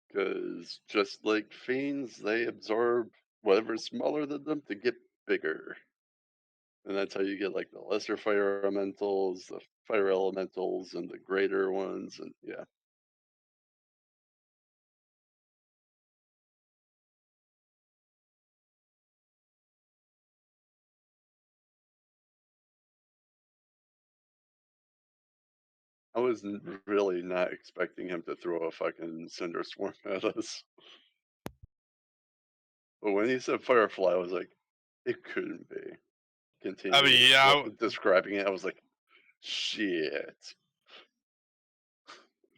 because just like fiends, they absorb whatever's smaller than them to get bigger, and that's how you get like the lesser fire elementals, the fire elementals, and the greater ones, and yeah. I was really not expecting him to throw a fucking cinder swarm at us. But when he said firefly, I was like, it couldn't be. I mean, yeah. Describing it, I was like, shit.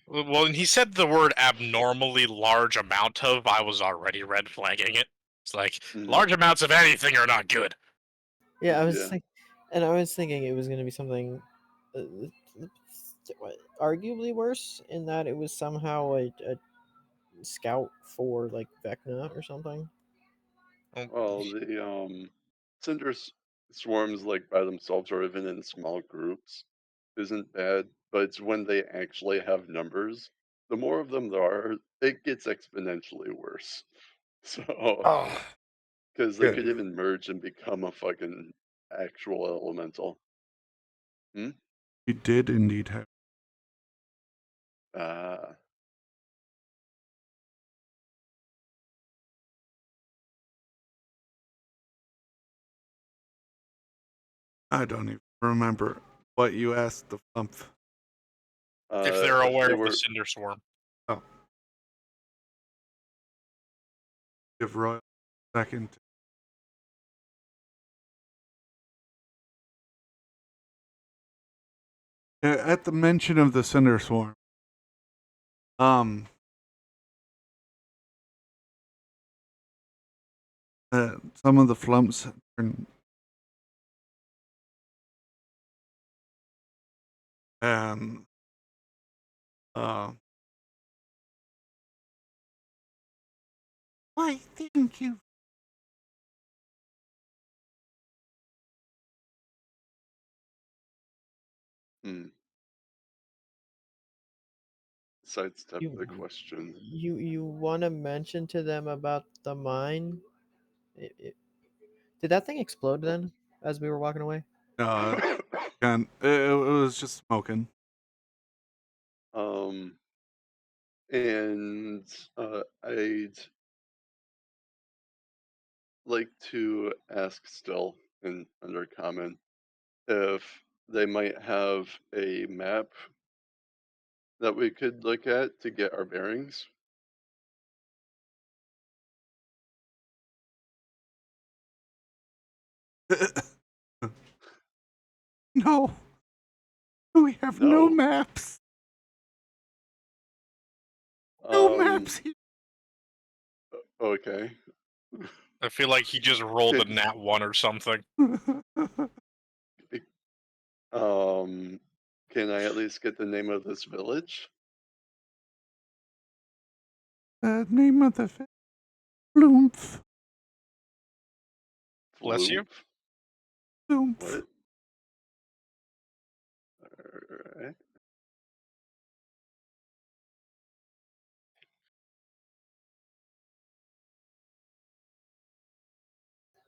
Well, when he said the word abnormally large amount of, I was already red flagging it. It's like, large amounts of anything are not good. Yeah, I was Yeah. I was thinking it was going to be something uh, arguably worse in that it was somehow a scout for like Vecna or something. Well, the cinder swarms, like by themselves or even in small groups, isn't bad. But it's when they actually have numbers. The more of them there are, it gets exponentially worse. So, Oh. because they Yeah. could even merge and become a fucking actual elemental. Hmm? You did indeed have. Uh, I don't even remember what you asked the flump. If they're if aware they of the were, Cinder Swarm. Oh. Give Roy a second. At the mention of the Cinder Swarm, um, some of the flumps turn, um, uh, why thank you. hmm, sidestep You the question. you want to mention to them about the mine? Did that thing explode then as we were walking away? And it was just smoking. um, and I'd like to ask still in Undercommon if they might have a map that we could look at to get our bearings. No, we have no No. maps. No Um. maps here. Okay. I feel like he just rolled a Can, nat 1 or something. um. Can I at least get the name of this village? The name of the Floomph. Bless you. Floop. Floomph. What? Alright.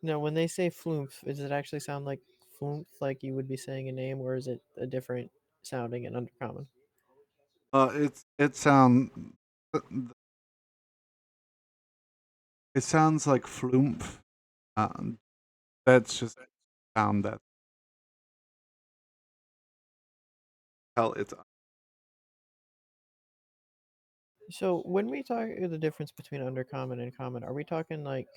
No, when they say flumph, does it actually sound like flumph, like you would be saying a name, or is it a different sounding and undercommon? It sound. It sounds like Floomph. That's just sound that. Hell, it's So when we talk the difference between undercommon and common, are we talking like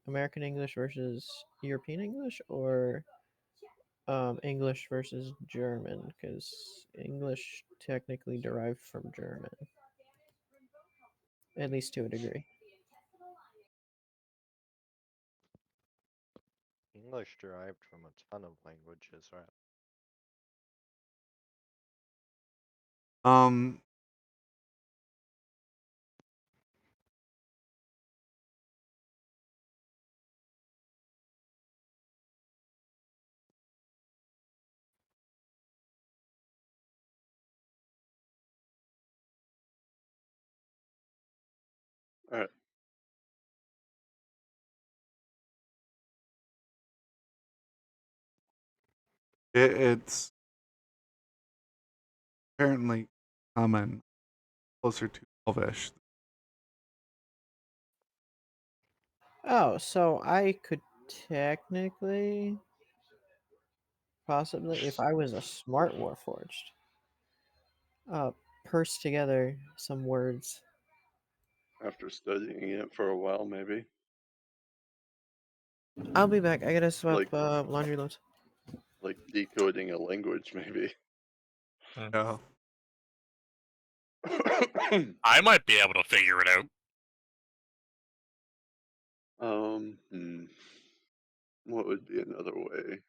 American English versus European English, or English versus German? Because English technically derived from German, at least to a degree. English derived from a ton of languages, right? um. Alright. It's apparently common, closer to Elvish. Oh, so I could technically, possibly, if I was a smart warforged, uh, purse together some words. After studying it for a while, maybe. I'll be back. I gotta swap Like laundry loads. decoding a language, maybe. Yeah. I might be able to figure it out. What would be another way?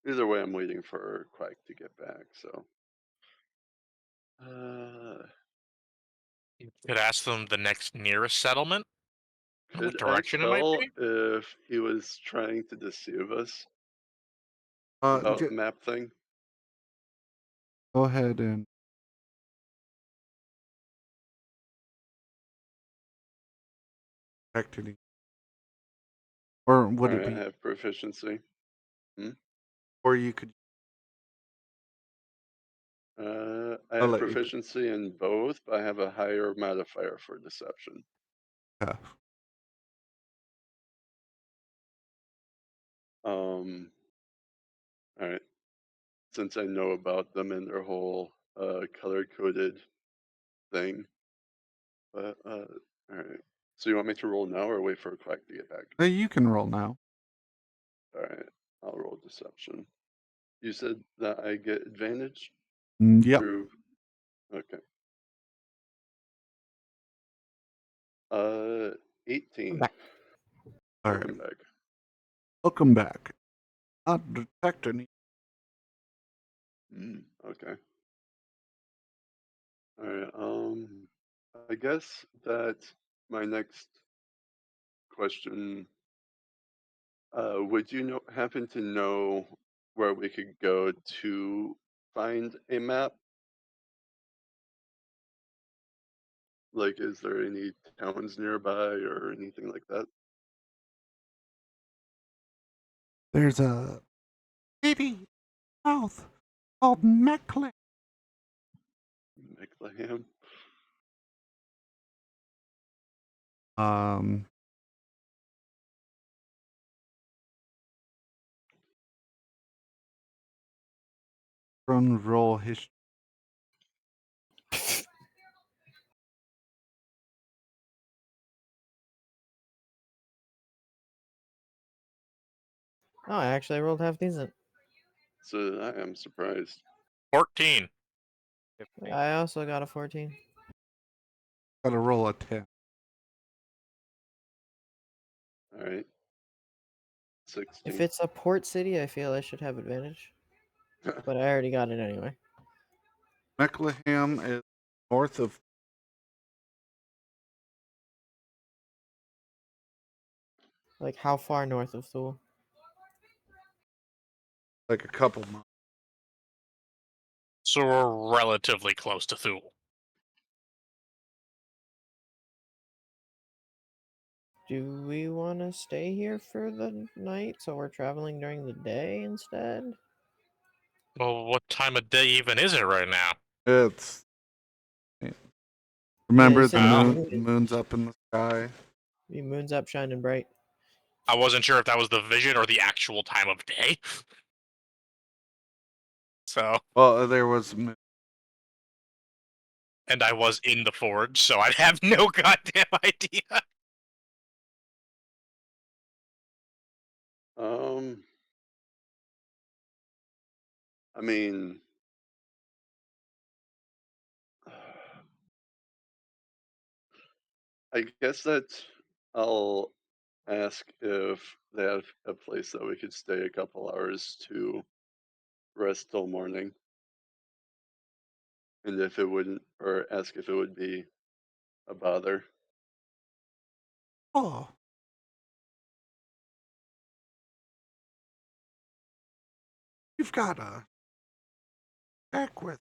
Either way, I'm waiting for Quack to get back. So, Could ask them the next nearest settlement. What could I direction it might tell be? if he was trying to deceive us Uh, about j- the map thing? Go ahead and check it. Or would All it right, I be? have proficiency. Or you could. I I'll have let you. proficiency in both, but I have a higher modifier for deception. Yeah. All right. Since I know about them and their whole color-coded thing. But all right. So you want me to roll now or wait for Quack to get back? You can roll now. All right. I'll roll deception. You said that I get advantage Yep. through. Okay. 18. back. All Welcome right. back. Welcome back. Not detect any. Okay. All right. I guess that my next question. Would you happen to know where we could go to find a map? Like, is there any towns nearby or anything like that? There's a baby mouth called Mecklin. Bethlehem? Um. Run roll history. Oh, I rolled half decent. So I am surprised. 14. 15. I also got a 14. Got to roll a 10. All right. If 16. it's a port city, I feel I should have advantage. But I already got it anyway. Meckleham is north of. Like, how far north of Thule? Like a couple months. So we're relatively close to Thule. Do we want to stay here for the night so we're traveling during the day instead? Well, what time of day even is it right now? It's. Yeah, Remember you the said moon? Moon's up in the sky. the moon's up shining bright. I wasn't sure if that was the vision or the actual time of day. So, Well, there was. and I was in the forge, so I'd have no goddamn idea. Um, I mean, I guess that I'll ask if they have a place that we could stay a couple hours to rest till morning. And if it wouldn't, or ask if it would be a bother. Oh. You've got a check with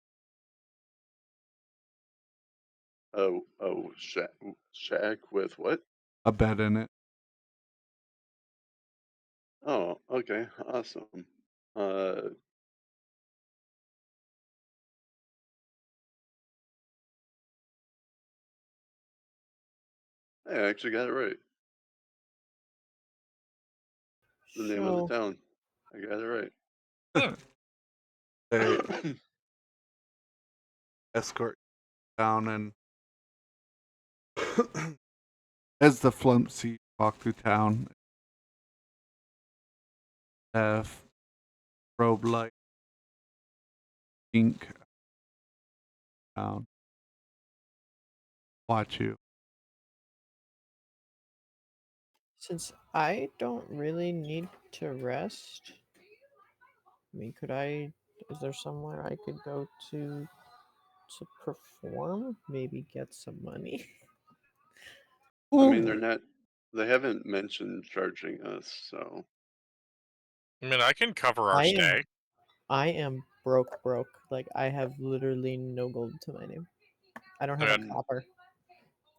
Oh, shack with what? a bed in it. Oh, okay, awesome. Uh, I actually got it right. The name of the So, town. I got it They right. escort you down, and as the Flumpsy walk through town, robe-like ink down. Watch you. Since I don't really need to rest, I mean, is there somewhere I could go to perform? Maybe get some money? I mean, Ooh, they haven't mentioned charging us, so I mean, I can cover our I am stay. I am broke. Like I have literally no gold to my name. I don't I have a mean, copper.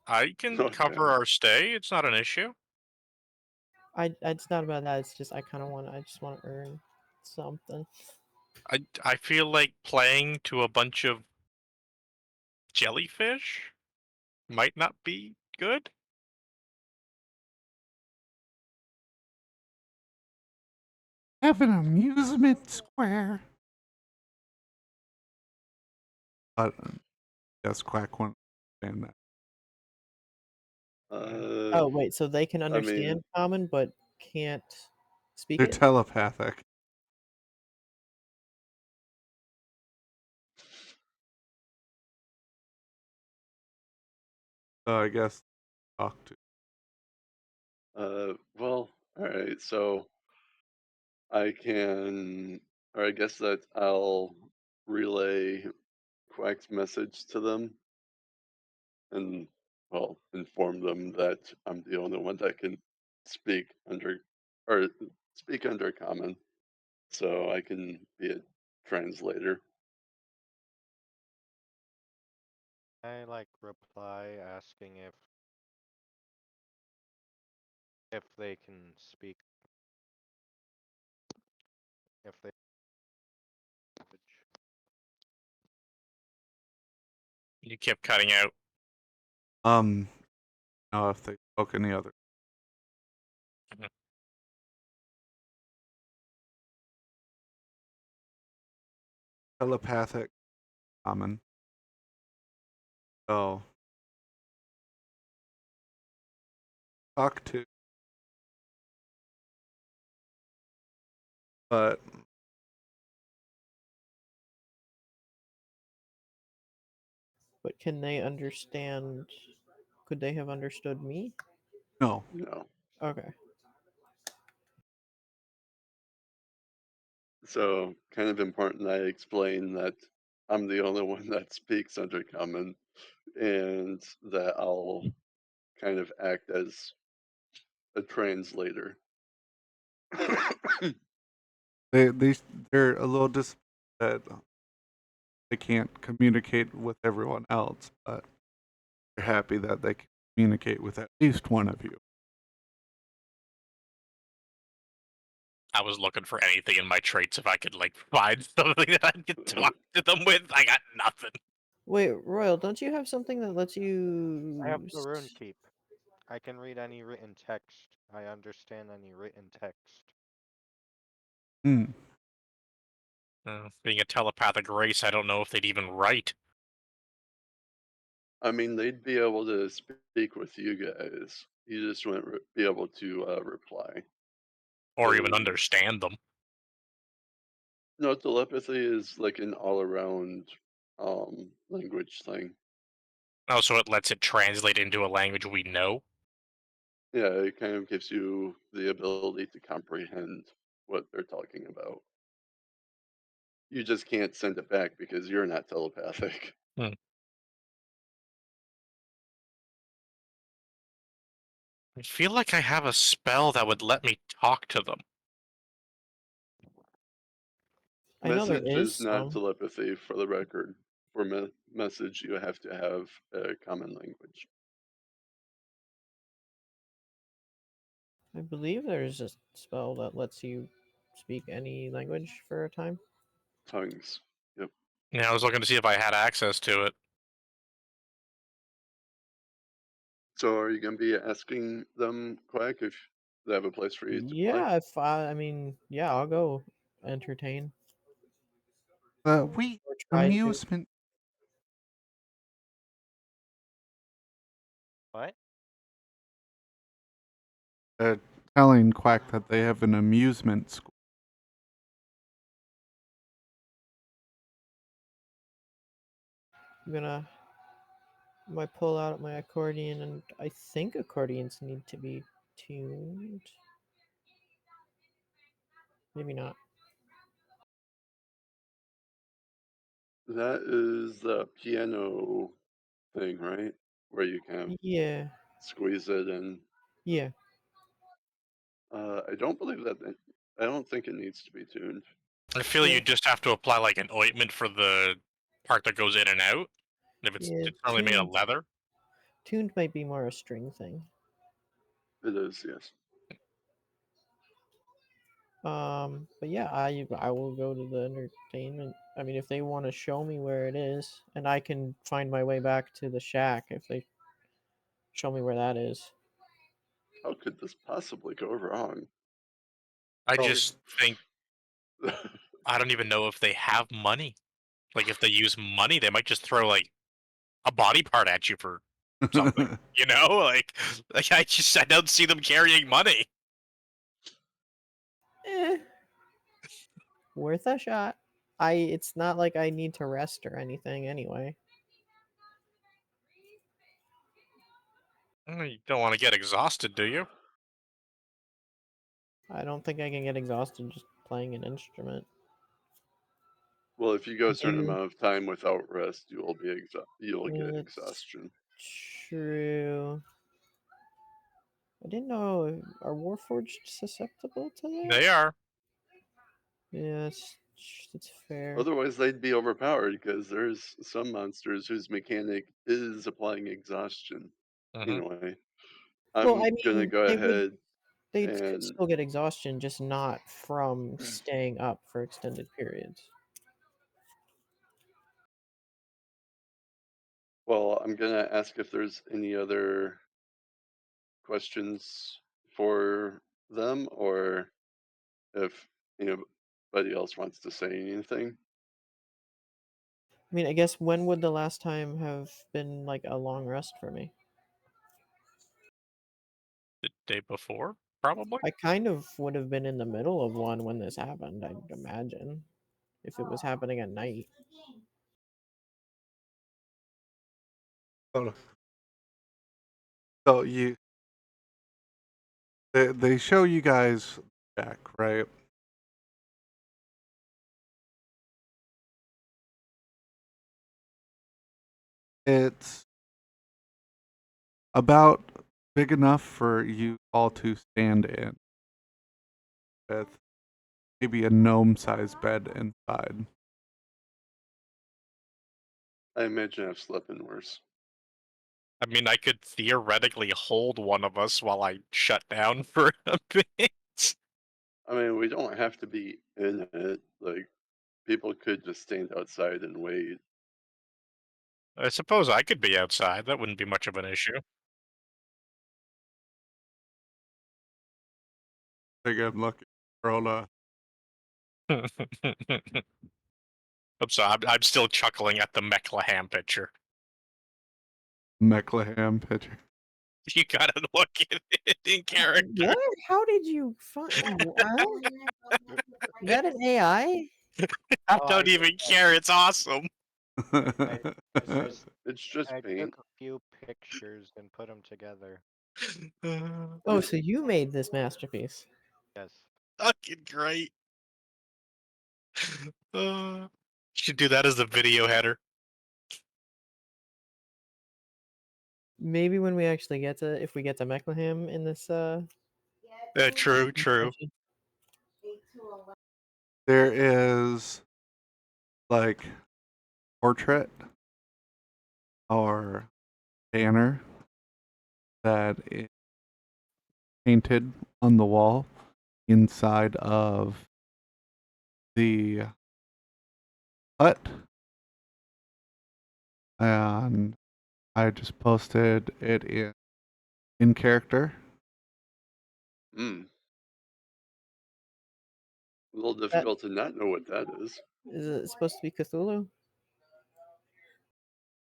I can cover okay. our stay. It's not an issue. It's not about that. It's just I just want to earn something. I feel like playing to a bunch of jellyfish might not be good. have an amusement square. But yes, Quack won't understand that. Oh wait, so they can I mean, understand common but can't speak They're it? telepathic. So I guess talk to. well, all right. So I can, or I guess that I'll relay Quack's message to them and, well, inform them that I'm the only one that can speak under, or speak under common, so I can be a translator. I like reply asking if they can speak if they language. You kept cutting out. Know if they spoke any other Mhm. telepathic common. So talk to, but But can they understand? Could they have understood me? no. No. Okay. So, kind of important I explain that I'm the only one that speaks under common and that I'll kind of act as a translator. They're a little disappointed that they can't communicate with everyone else, but they're happy that they can communicate with at least one of you. I was looking for anything in my traits if I could like find something that I could talk to them with. I got nothing. Wait, Royal, don't you have something that lets I have you? the rune keep. I can read any written text. I understand any written text. Hmm. Being a telepathic race, I don't know if they'd even write I mean, they'd be able to speak with you guys. You just wouldn't be able to reply. or even 'Cause understand them. no, telepathy is like an all-around language thing. Oh, so it lets it translate into a language we know. Yeah, it kind of gives you the ability to comprehend what they're talking about. You just can't send it back because you're not telepathic. Hmm. I feel like I have a spell that would let me talk to them. I know there Message is is not some. telepathy, for the record. For message, you have to have a common language. I believe there's a spell that lets you speak any language for a time. Tongues. Yep. Yeah, I was looking to see if I had access to it. So are you going to be asking them, Quack, if they have a place for you to play? Yeah, if I mean, yeah, I'll go entertain We or try to. amusement. What? Telling Quack that they have an amusement school. might pull out my accordion, and I think accordions need to be tuned. Maybe not. That is the piano thing, right? Where you can Yeah, squeeze it and yeah. Mm-hmm. I don't believe that. I don't think it needs to be tuned. I feel Yeah. you just have to apply like an ointment for the part that goes in and out. If Yeah, it's normally made of leather. tuned might be more a string thing. It is, yes. But yeah, I will go to the entertainment. I mean, if they want to show me where it is, and I can find my way back to the shack if they show me where that is. How could this possibly go wrong? I Oh. just think I don't even know if they have money. Like if they use money, they might just throw like a body part at you for something. You know, like I don't see them carrying money. Eh, worth a shot. It's not like I need to rest or anything anyway. You don't want to get exhausted, do you? I don't think I can get exhausted just playing an instrument. Well, if you go a certain Do amount of time without rest, you'll get It's exhaustion. true. I didn't know. Are Warforged susceptible to that? They are. Yeah, it's fair. Otherwise, they'd be overpowered because there's some monsters whose mechanic is applying exhaustion. Mm-hmm. Anyway, Well, I'm I gonna mean, go ahead they could and still get exhaustion, just not from staying up for extended periods. well, I'm gonna ask if there's any other questions for them or if anybody else wants to say anything. I mean, I guess when would the last time have been like a long rest for me? The day before, probably. I kind of would have been in the middle of one when this happened, I'd imagine, if it was happening at night. So they show you guys back, right? It's about big enough for you all to stand in, with maybe a gnome-sized bed inside. I imagine I've slept in worse. I mean, I could theoretically hold one of us while I shut down for a bit. I mean, we don't have to be in it. Like, people could just stand outside and wait. I suppose I could be outside. That wouldn't be much of an issue. Take a look, roll I'm sorry. I'm still chuckling at the Mechlaham picture. Mechlaham picture. You gotta look at it in character. What? How did you find? Is that an AI? I Oh, don't I even did care. It's awesome. It's just I paint. took a few pictures and put them together. Oh, so you made this masterpiece. Yes. Fucking great. You should do that as the video header. Maybe when we actually get to, if we get to Mechlaham in this True. session. There is like portrait or banner that is painted on the wall inside of the hut, and I just posted it in character. A little That difficult to not know what that is. is it supposed to be Cthulhu?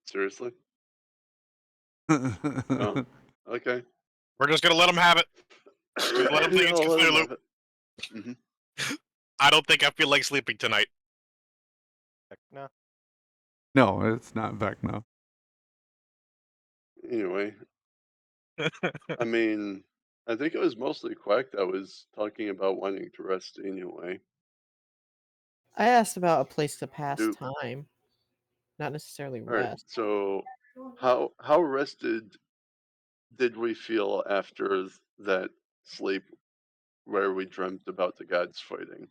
Seriously? Oh, okay. We're just gonna let him have it. Just gonna let him think it's I'll let 'em Cthulhu. have it. Mhm. I don't think I feel like sleeping tonight. Heck no. No, it's not Vecna. Anyway, I mean, I think it was mostly Quack that was talking about wanting to rest anyway. I asked about a place to pass Do time, not necessarily all right. rest. So, how rested did we feel after that sleep where we dreamt about the gods fighting?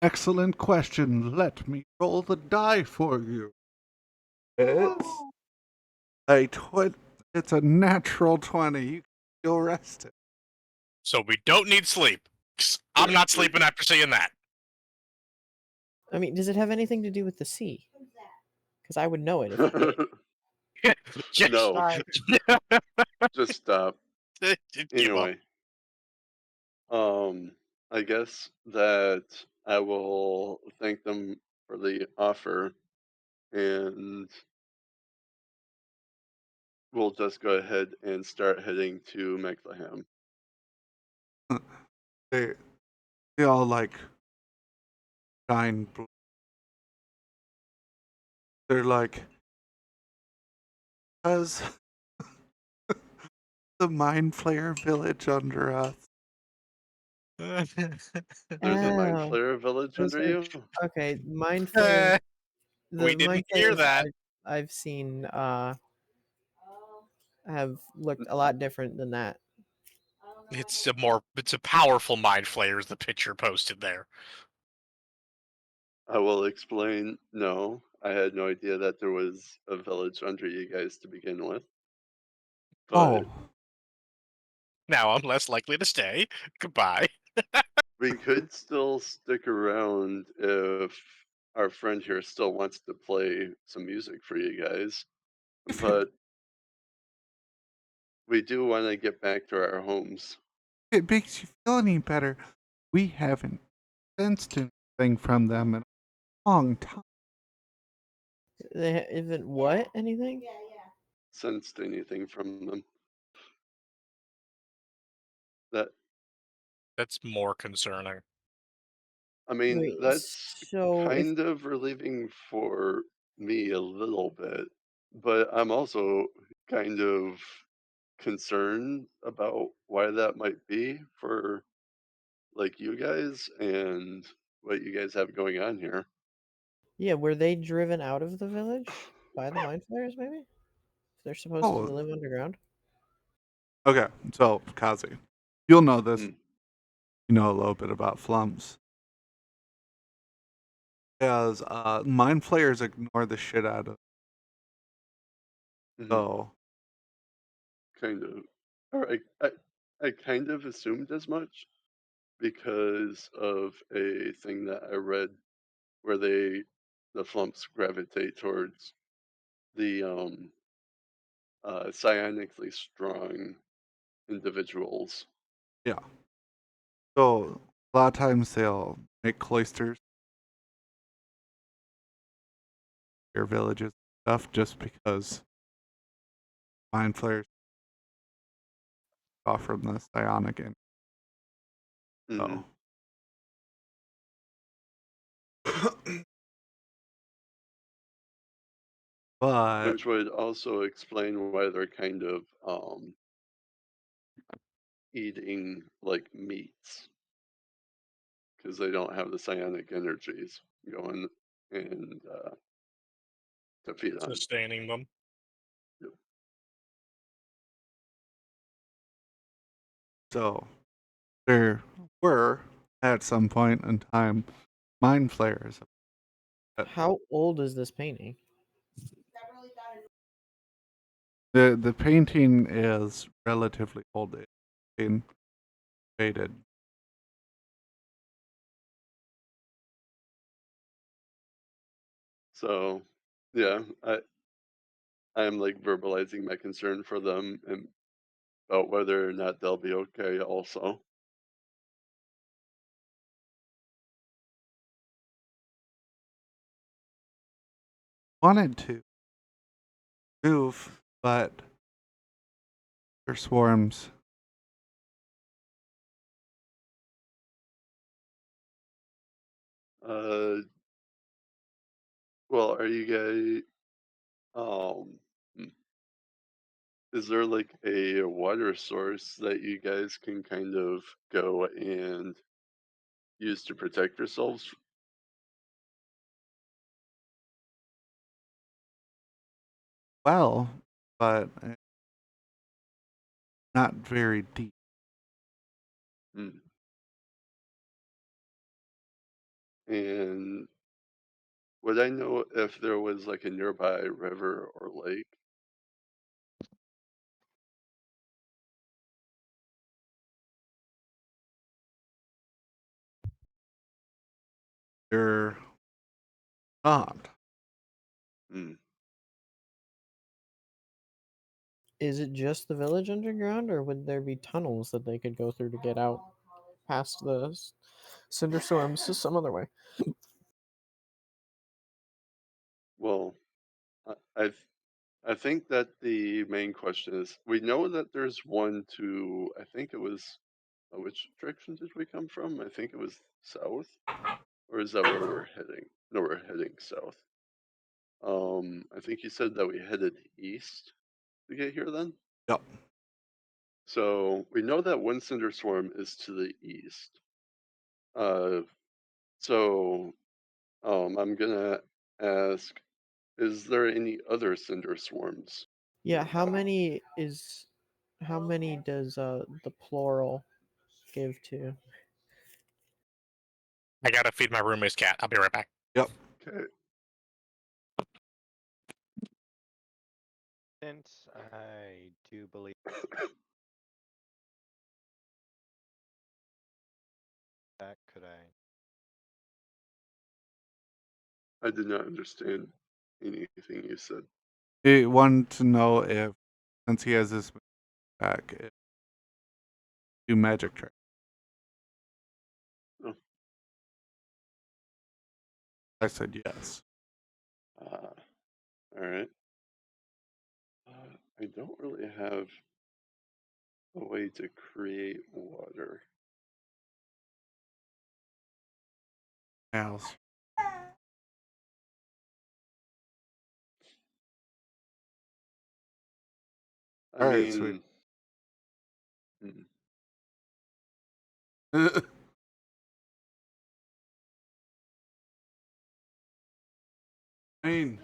Excellent question. Let me roll the die for you. It's a it's a natural 20. You feel rested. So we don't need sleep. 'Cause I'm not sleeping after seeing that. I mean, does it have anything to do with the sea? Because I would know it if it did. Just No, Sorry. just stop. give up. Anyway, um, I guess that I will thank them for the offer, and we'll just go ahead and start heading to Mechleham. They they all like shine blue. They're like, does the Mind Flayer village under us? There's a Mind Oh, Flayer village those under are you? okay. Mind flayers. The We mind didn't hear flayers that. I've seen have looked a lot different than that. It's a powerful mind flayer is the picture posted there. I will explain. No, I had no idea that there was a village under you guys to begin with. But Oh, Now I'm less likely to stay. Goodbye. we could still stick around if our friend here still wants to play some music for you guys. if But we do want to get back to our homes. it makes you feel any better, we haven't sensed anything from them in a long time. They haven't what anything? Sensed anything from them. That That's more concerning. I mean, Wait, that's so if kind of relieving for me a little bit, but I'm also kind of concerned about why that might be for like you guys and what you guys have going on here. yeah, were they driven out of the village by the mind flayers? Maybe they're supposed to Oh, live underground. okay. So, Kazi, you'll know this. Mm, You know a little bit about flumps. As mind flayers ignore the shit out of. mhm, So, kind of. Or I kind of assumed as much because of a thing that I read where the flumps gravitate towards the psionically strong individuals. yeah. So, a lot of times they'll make cloisters, their villages, stuff, just because mind flayers off from the psionic end. Hmm. So, but Which would also explain why they're kind of eating like meats because they don't have the psionic energies going and to feed on. Sustaining them. Yep. so there were at some point in time mind flayers. How old is this painting? The painting is relatively old. It's been faded. So yeah, I'm like verbalizing my concern for them and about whether or not they'll be okay also. Wanted to move, but they're swarms. Uh Well, are you guys hmm, is there like a water source that you guys can kind of go and use to protect yourselves? Well, but not very deep. Hmm. And would I know if there was like a nearby river or lake? You're not. Hmm. Is it just the village underground, or would there be tunnels that they could go through to get out past the cinder storms some other way? Well, I, I th- I think that the main question is we know that there's one to I think it was which direction did we come from? I think it was south, or is that where we're heading? No, we're heading south. I think you said that we headed east to get here then. Yep. So we know that one cinder swarm is to the east. Uh, so I'm gonna ask, is there any other cinder swarms Yeah, how nearby? many does the plural give to? I gotta feed my roommate's cat. I'll be right back. Yep. Okay. Since I do believe that, could I? I did not understand anything you said. He wanted to know if, since he has this back, if do magic trick. Oh, I said yes. all right. I don't really have a way to create water. House. I All right, sweet. mean, hmm, I mean,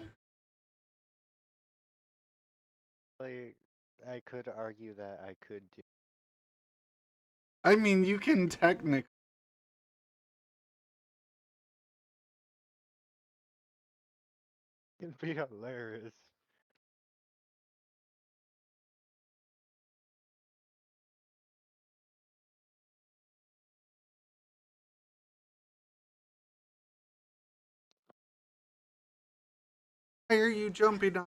Like, I could argue that I could do. you can technically. It'd be hilarious. Why are you jumping on?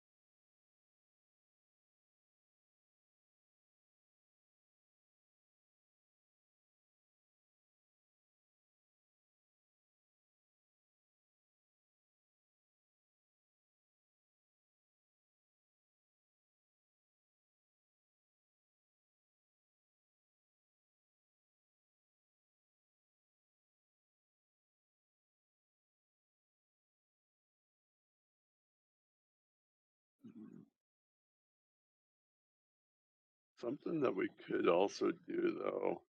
something that we could also do though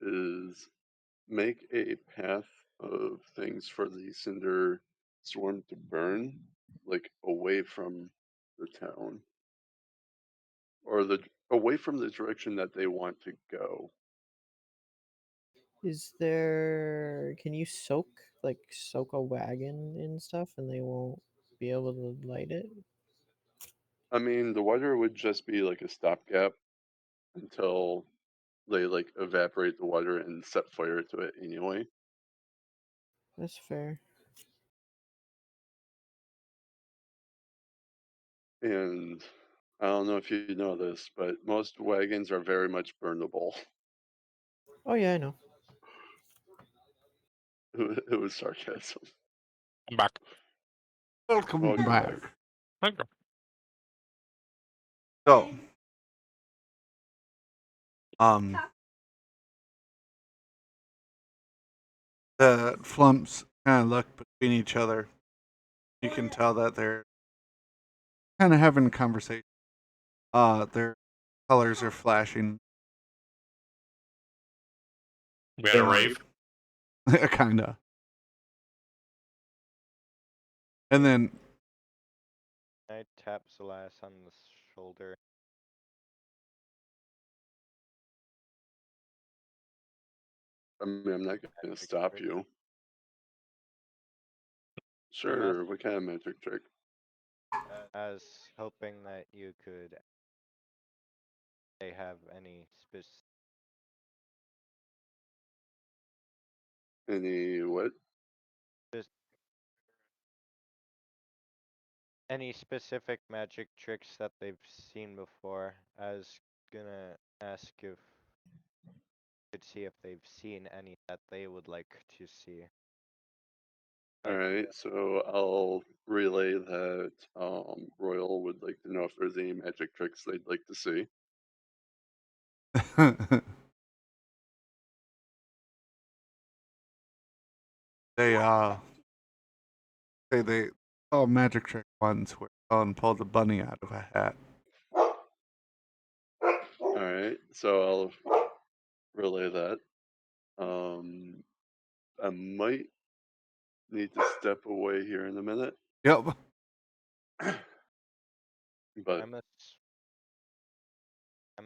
is make a path of things for the cinder swarm to burn, like away from the town or the away from the direction that they want to go. Is there? Can you soak a wagon in stuff, and they won't be able to light it? I mean, the water would just be like a stopgap until they like evaporate the water and set fire to it anyway. That's fair. And I don't know if you know this, but most wagons are very much burnable. Oh yeah, I know. It was sarcasm. I'm back. Welcome Welcome back. back. Thank you. So, um, the flumps kind of look between each other. You can tell that they're kind of having a conversation. Their colors are flashing. We had a Yeah. rave. Kinda. And then I tap Zelas on the shoulder. I mean, I'm not going to Magic stop trick. you. Sure, what kind of magic trick? I was hoping that you could. They have any Any what? any specific magic tricks that they've seen before. I was gonna ask if could see if they've seen any that they would like to see. Like, Alright, so I'll relay that Royal would like to know if there's any magic tricks they'd like to see. they say they saw a magic trick once where someone pulled a bunny out of a hat. Alright, so I'll relay that. I might need to step away here in a minute, Yep. but I'm go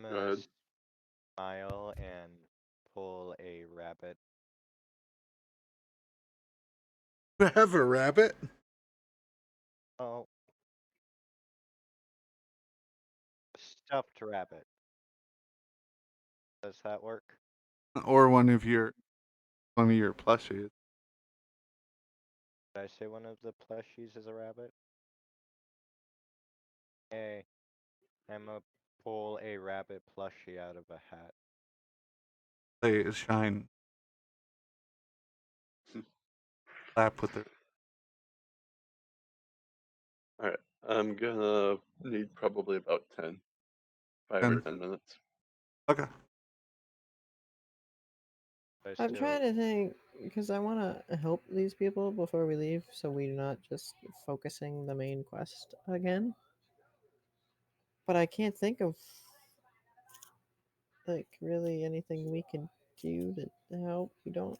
gonna ahead. smile and pull a rabbit. Have a rabbit Oh, a stuffed rabbit. Does that work? or one of your plushies. Did I say one of the plushies is a rabbit? Hey, I'm gonna pull a rabbit plushie out of a hat. They shine lap with it. Alright, I'm gonna need probably about 5 or 10 minutes. Okay. I I'm still trying to think because I want to help these people before we leave, so we're not just focusing the main quest again. But I can't think of like really anything we can do to help. We don't.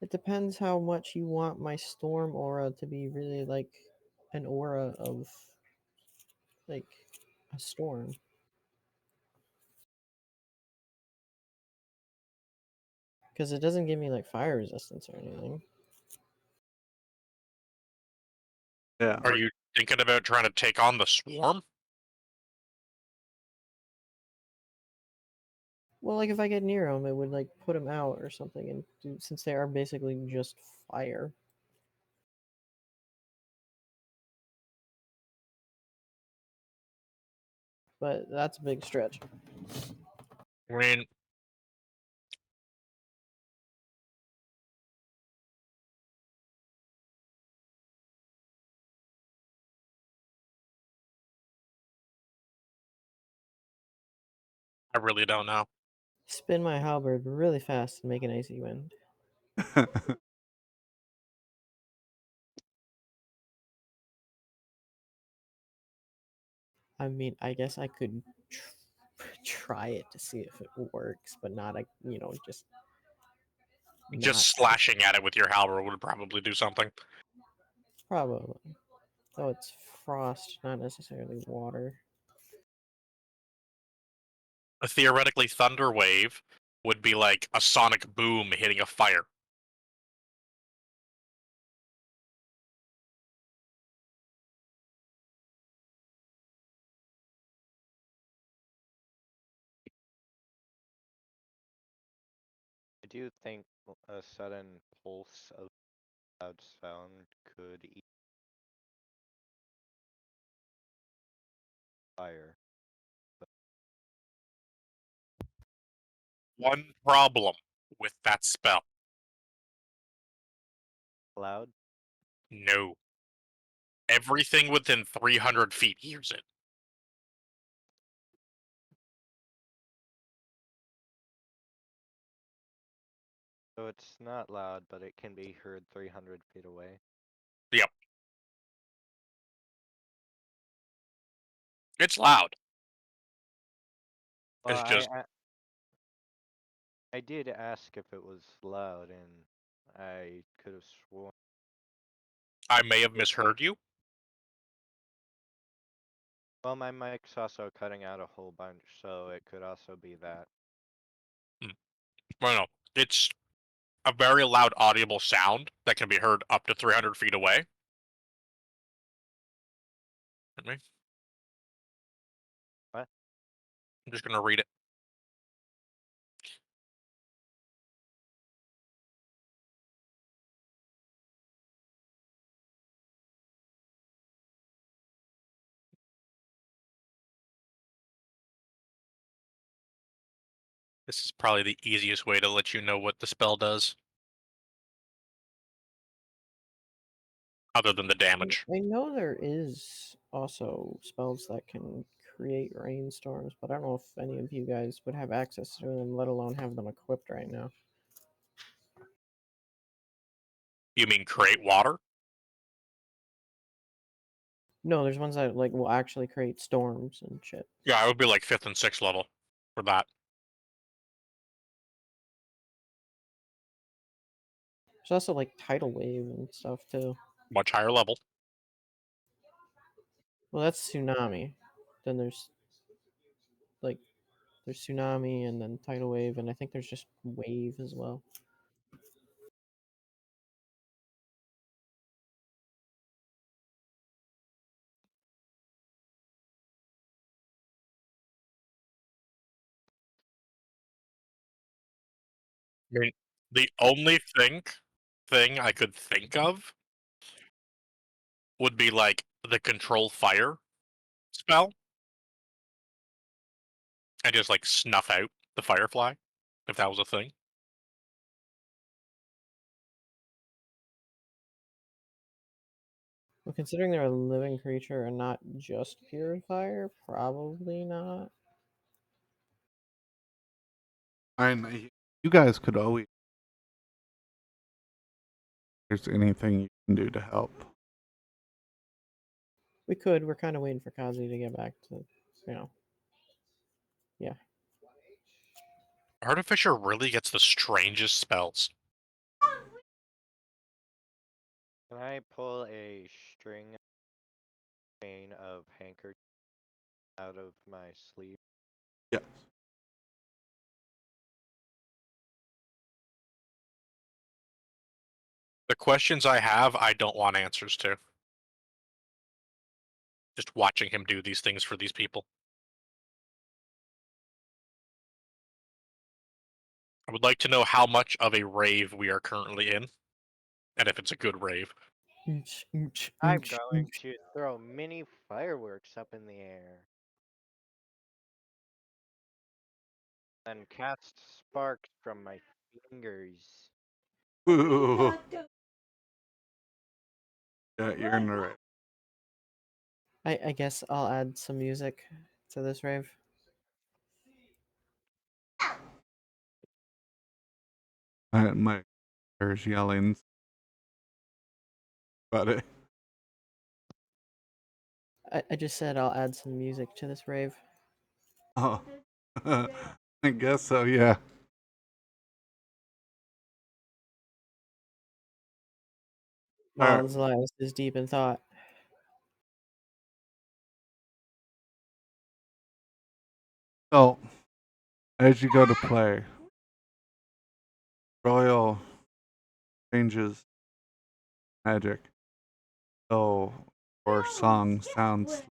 It depends how much you want my storm aura to be really like an aura of like a storm. Because it doesn't give me like fire resistance or anything. Yeah. Are you thinking about trying to take on the swarm? Well, like if I get near them, it would like put them out or something. And since they are basically just fire. But that's a big stretch. I mean, I really don't know. Spin my halberd really fast and make an icy wind. I mean, I guess I could try it to see if it works, but not a just not Just slashing at it with your halberd would probably do something. probably. Oh, it's frost, not necessarily water. A theoretically thunder wave would be like a sonic boom hitting a fire. I do think a sudden pulse of loud sound could eat fire. One problem with that spell. Loud? No. Everything within 300 feet hears it. So it's not loud, but it can be heard 300 feet away. Yep. It's loud. Well, It's just I did ask if it was loud, and I could have sworn. I may have misheard you. Well, my mic's also cutting out a whole bunch, so it could also be that. Well, no, it's a very loud audible sound that can be heard up to 300 feet away. Let me. What? I'm just gonna read it. This is probably the easiest way to let you know what the spell does, other than the damage. I know there is also spells that can create rainstorms, but I don't know if any of you guys would have access to them, let alone have them equipped right now. You mean create water? No, there's ones that like will actually create storms and shit. Yeah, it would be like 5th and 6th level for that. There's also like tidal wave and stuff too. Much higher level. Well, that's tsunami. Then there's like there's tsunami and then tidal wave, and I think there's just wave as well. I mean, the only thing I could think of would be like the control fire spell, and just like snuff out the firefly, if that was a thing. Well, considering they're a living creature and not just pure fire, probably not. You guys could always. If there's anything you can do to help. We could. We're kind of waiting for Kazi to get back to, you know. Yeah. Artificer really gets the strangest spells. Can I pull a string chain of handkerchief out of my sleeve? Yes. The questions I have, I don't want answers to. Just watching him do these things for these people. I would like to know how much of a rave we are currently in, and if it's a good rave. I'm going to throw mini fireworks up in the air. And cast sparks from my fingers. Ooh. Yeah, you're in the right. I guess I'll add some music to this rave. My there's yelling about it. I just said I'll add some music to this rave. Oh, I guess so. Yeah. All right. While Elias is deep in thought. So, as you go to play, Royal changes magic. So, or song sounds.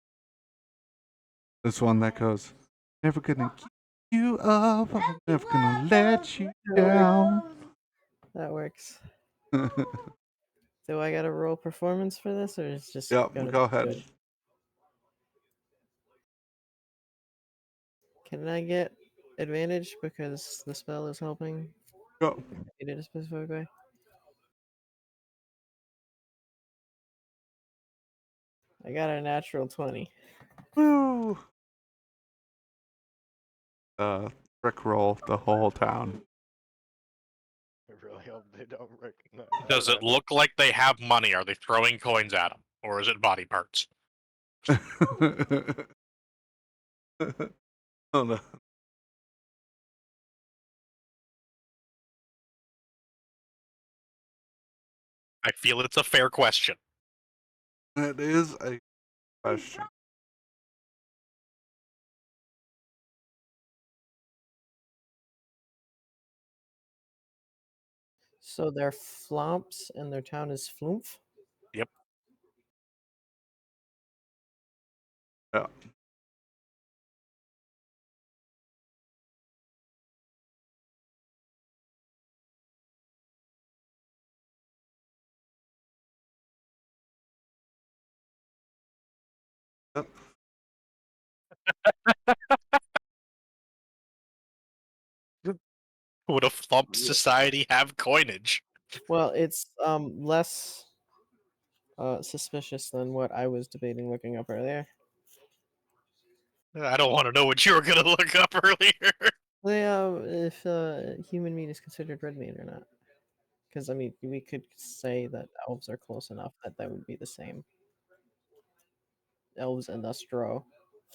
This one that goes, "Never gonna keep you up. I'm never gonna let you down." That works. Do I gotta roll performance for this, or is just Yep. gonna Go be ahead. good? Can I get advantage because the spell is helping? Go. It in a specific way. I got a natural 20. Woo. Rick roll the whole town. really hope they don't recognize. Does it look like they have money? Are they throwing coins at them, or is it body parts? Oh no. I feel it's a fair question. That is a question. So they're Flomps and their town is Flumph? Yep. Yeah. Yep. Would a flump Yeah. society have coinage? Well, it's less suspicious than what I was debating looking up earlier. I don't want to know what you were gonna look up earlier. They, if human meat is considered red meat or not. Because, I mean, we could say that elves are close enough that that would be the same. Elves and thus drow.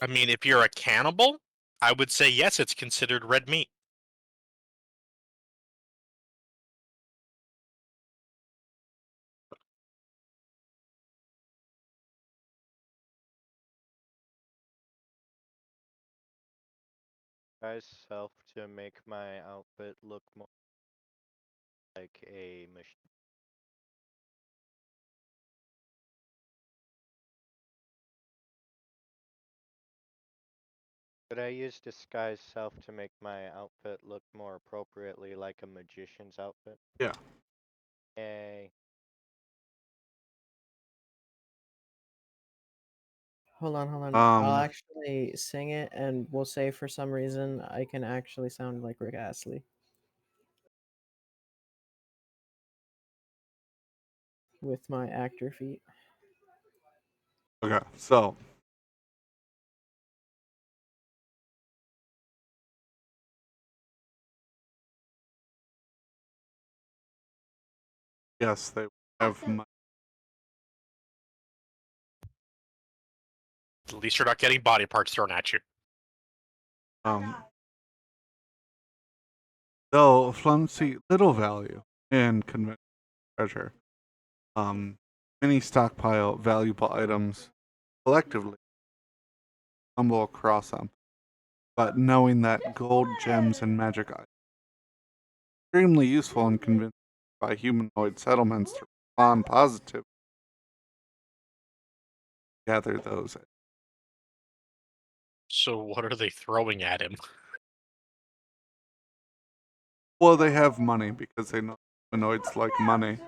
I mean, if you're a cannibal, I would say yes, it's considered red meat. Disguise self to make my outfit look more like a machine. Could I use disguise self to make my outfit look more appropriately like a magician's outfit? Yeah. Yay. Hold on, hold on. Um, I'll actually sing it, and we'll say for some reason I can actually sound like Rick Astley with my actor feet. Okay, so yes, they have money. At least you're not getting body parts thrown at you. Though Flum see little value in conventional treasure. Many stockpile valuable items collectively, stumble across them, but knowing that gold, gems, and magic items are extremely useful and convinced by humanoid settlements to respond positively, gather those. So what are they throwing at him? Well, they have money because they know humanoids like money.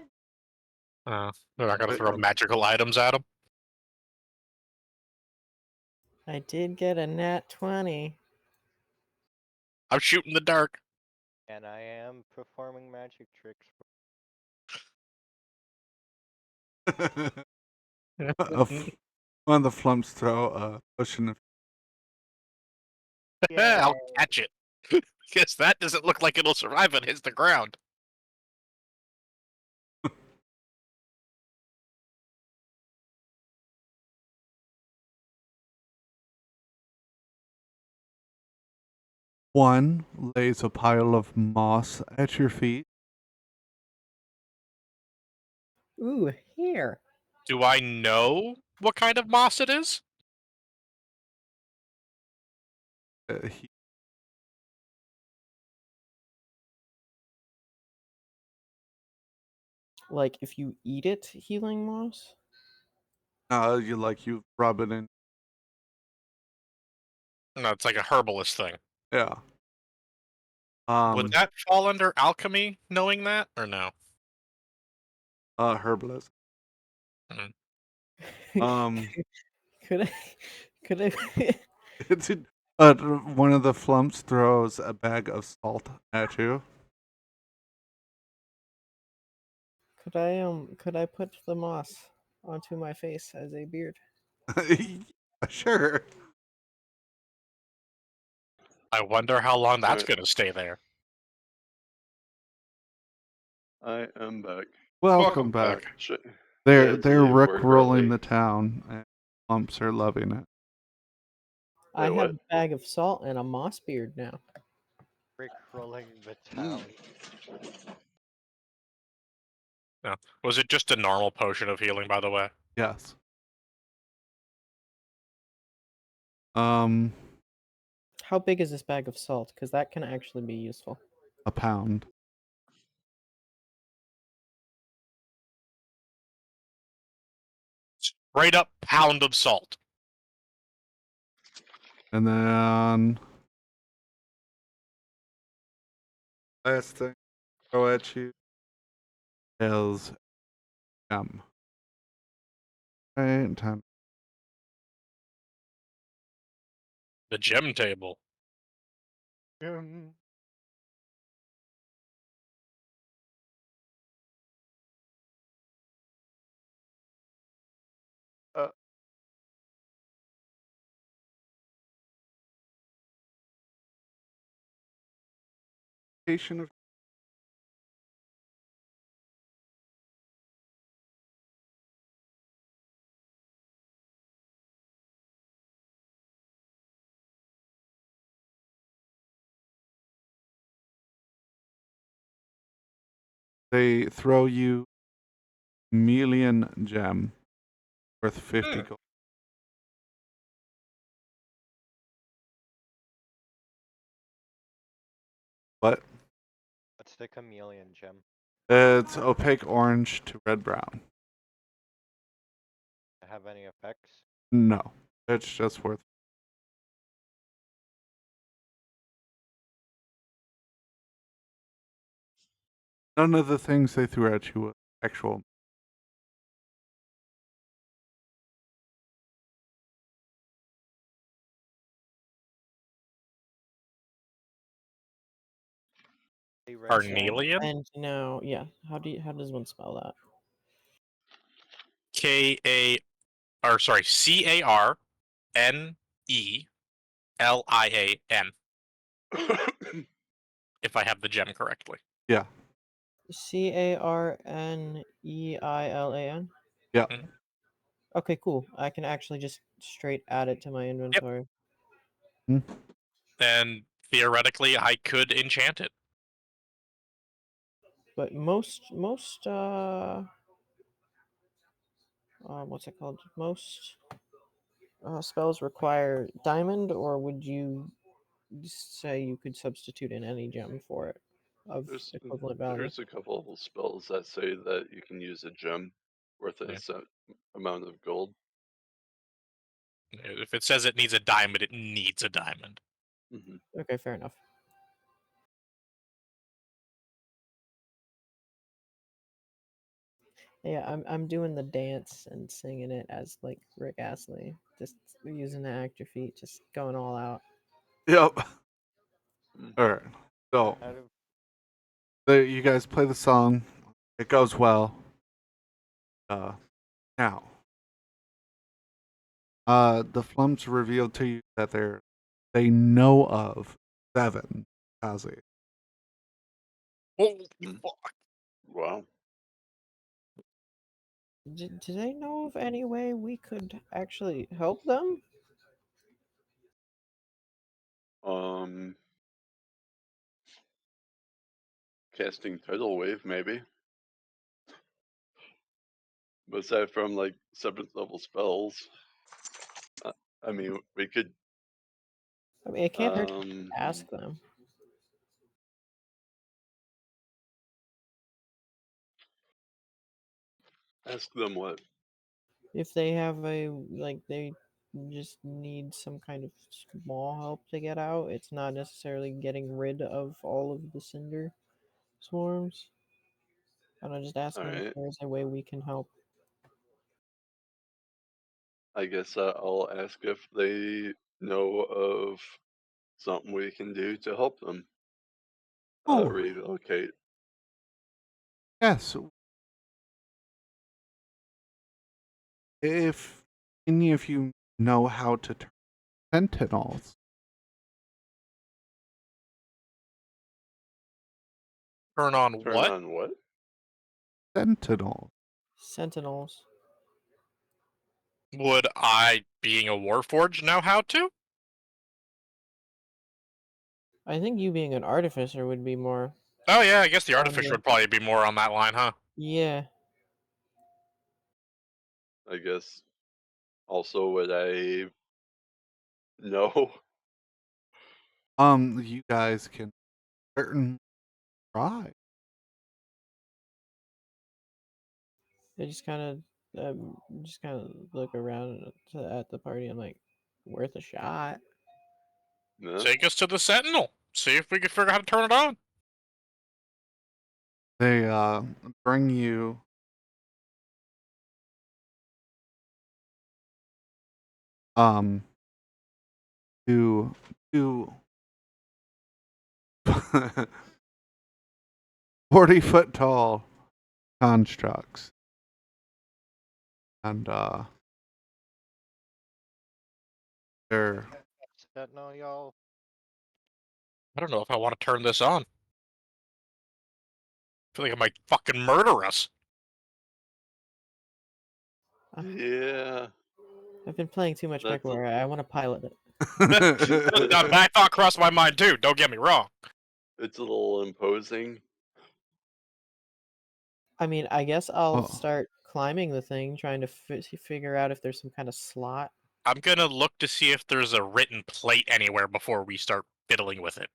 They're not gonna But, throw magical items at him. I did get a nat 20. I'm shooting the dark. And I am performing magic tricks. One of the flumps throw a potion of I'll Yay. catch it. Because that doesn't look like it'll survive and hits the ground. one lays a pile of moss at your feet. Ooh, here. Do I know what kind of moss it is? He, Like, if you eat it, healing moss? you rub it in. No, it's like a herbalist thing. Yeah. Would that fall under alchemy, knowing that, or no? Herbalist. Um, Could I? Could I? it's one of the flumps throws a bag of salt at you. Could I put the moss onto my face as a beard? Sure. I wonder how long that's Alright. gonna stay there. I am back. Welcome back. Yeah, They're today work rickrolling early. the town, and lumps are loving it. I Wait, have what? a bag of salt and a moss beard now. Rick rolling the Mm. town. No. Was it just a normal potion of healing, by the way? Yes. How big is this bag of salt? Because that can actually be useful. a pound. Straight up pound of salt. And then last thing I throw at you is Right, time. The gem table. Uh, Patient of they throw you million gem worth 50 gold. What? What's the chameleon gem? It's opaque orange to red brown. Have any effects? No, it's just worth. None of the things they threw at you were actual. They rank Carnelian? And now, yeah, how does one spell that? CarneLian. If I have the gem correctly. Yeah, Carneilan. yeah. Mhm. Okay, cool. I can actually just straight add it to my inventory. And theoretically, I could enchant it. But most what's it called? Most spells require diamond, or would you say you could substitute in any gem for it of equivalent value? there's a couple of spells that say that you can use a gem worth a Yeah. set amount of gold. If it says it needs a diamond, it needs a diamond. Hmm. Okay, fair enough. Yeah, I'm doing the dance and singing it as like Rick Astley, just using the actor feet, just going all out. Yep. Mm. All right. So Out of you guys play the song. It goes well. Now, the Flumps revealed to you that they know of 7 Kazi. Holy Mm. fuck. Wow. Do they know of any way we could actually help them? Casting tidal wave maybe. But aside from like 7th level spells, I mean, we could I mean, it can't hurt to ask them. ask them what. If they have they just need some kind of small help to get out. It's not necessarily getting rid of all of the cinder swarms. And I'm just asking if Alright, there's a way we can help. I guess I'll ask if they know of something we can do to help them Oh, relocate. yes. If any of you know how to turn sentinels, Turn on Turn what? on what? Sentinel. Sentinels. Would I, being a Warforged, know how to? I think you being an artificer would be more. Oh yeah, I guess the On Artificer the- would probably be more on that line, huh? Yeah. I guess. Also, would I know? You guys can certainly try. I just kind of look around at the party. I'm like, worth a shot. No? Take us to the Sentinel. See if we can figure out how to turn it on. They bring you to 40-foot tall constructs, and they're Sentinel, y'all. I don't know if I want to turn this on. I feel like it might fucking murder us. Yeah. I've been playing too much That's a- MechWarrior. I want to pilot it. My thought crossed my mind too. Don't get me wrong. It's a little imposing. I mean, I guess I'll Oh. start climbing the thing, trying to figure out if there's some kind of slot. I'm gonna look to see if there's a written plate anywhere before we start fiddling with it.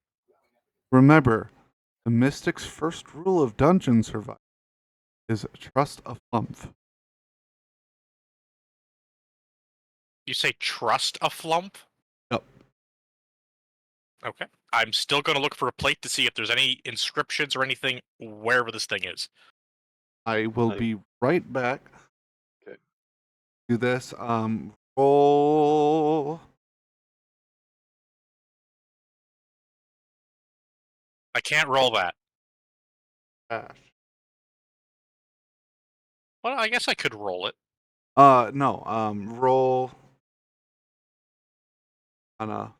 Remember, the Mystic's first rule of dungeon survival is trust a flump. You say trust a flump? Yep. Okay. I'm still gonna look for a plate to see if there's any inscriptions or anything wherever this thing is. I will I- be right back. Okay. Do this. Roll. I can't roll that. Dash. Well, I guess I could roll it. No. Roll on a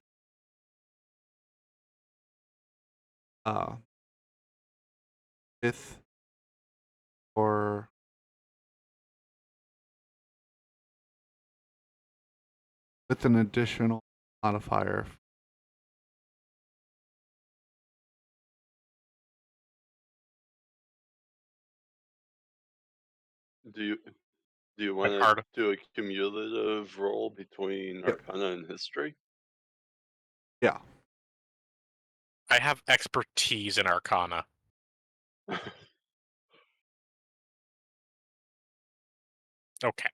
fifth or with an additional modifier. Do you My want card. to do a cumulative roll between Yep. Arcana and History? Yeah. I have expertise in Arcana. Okay.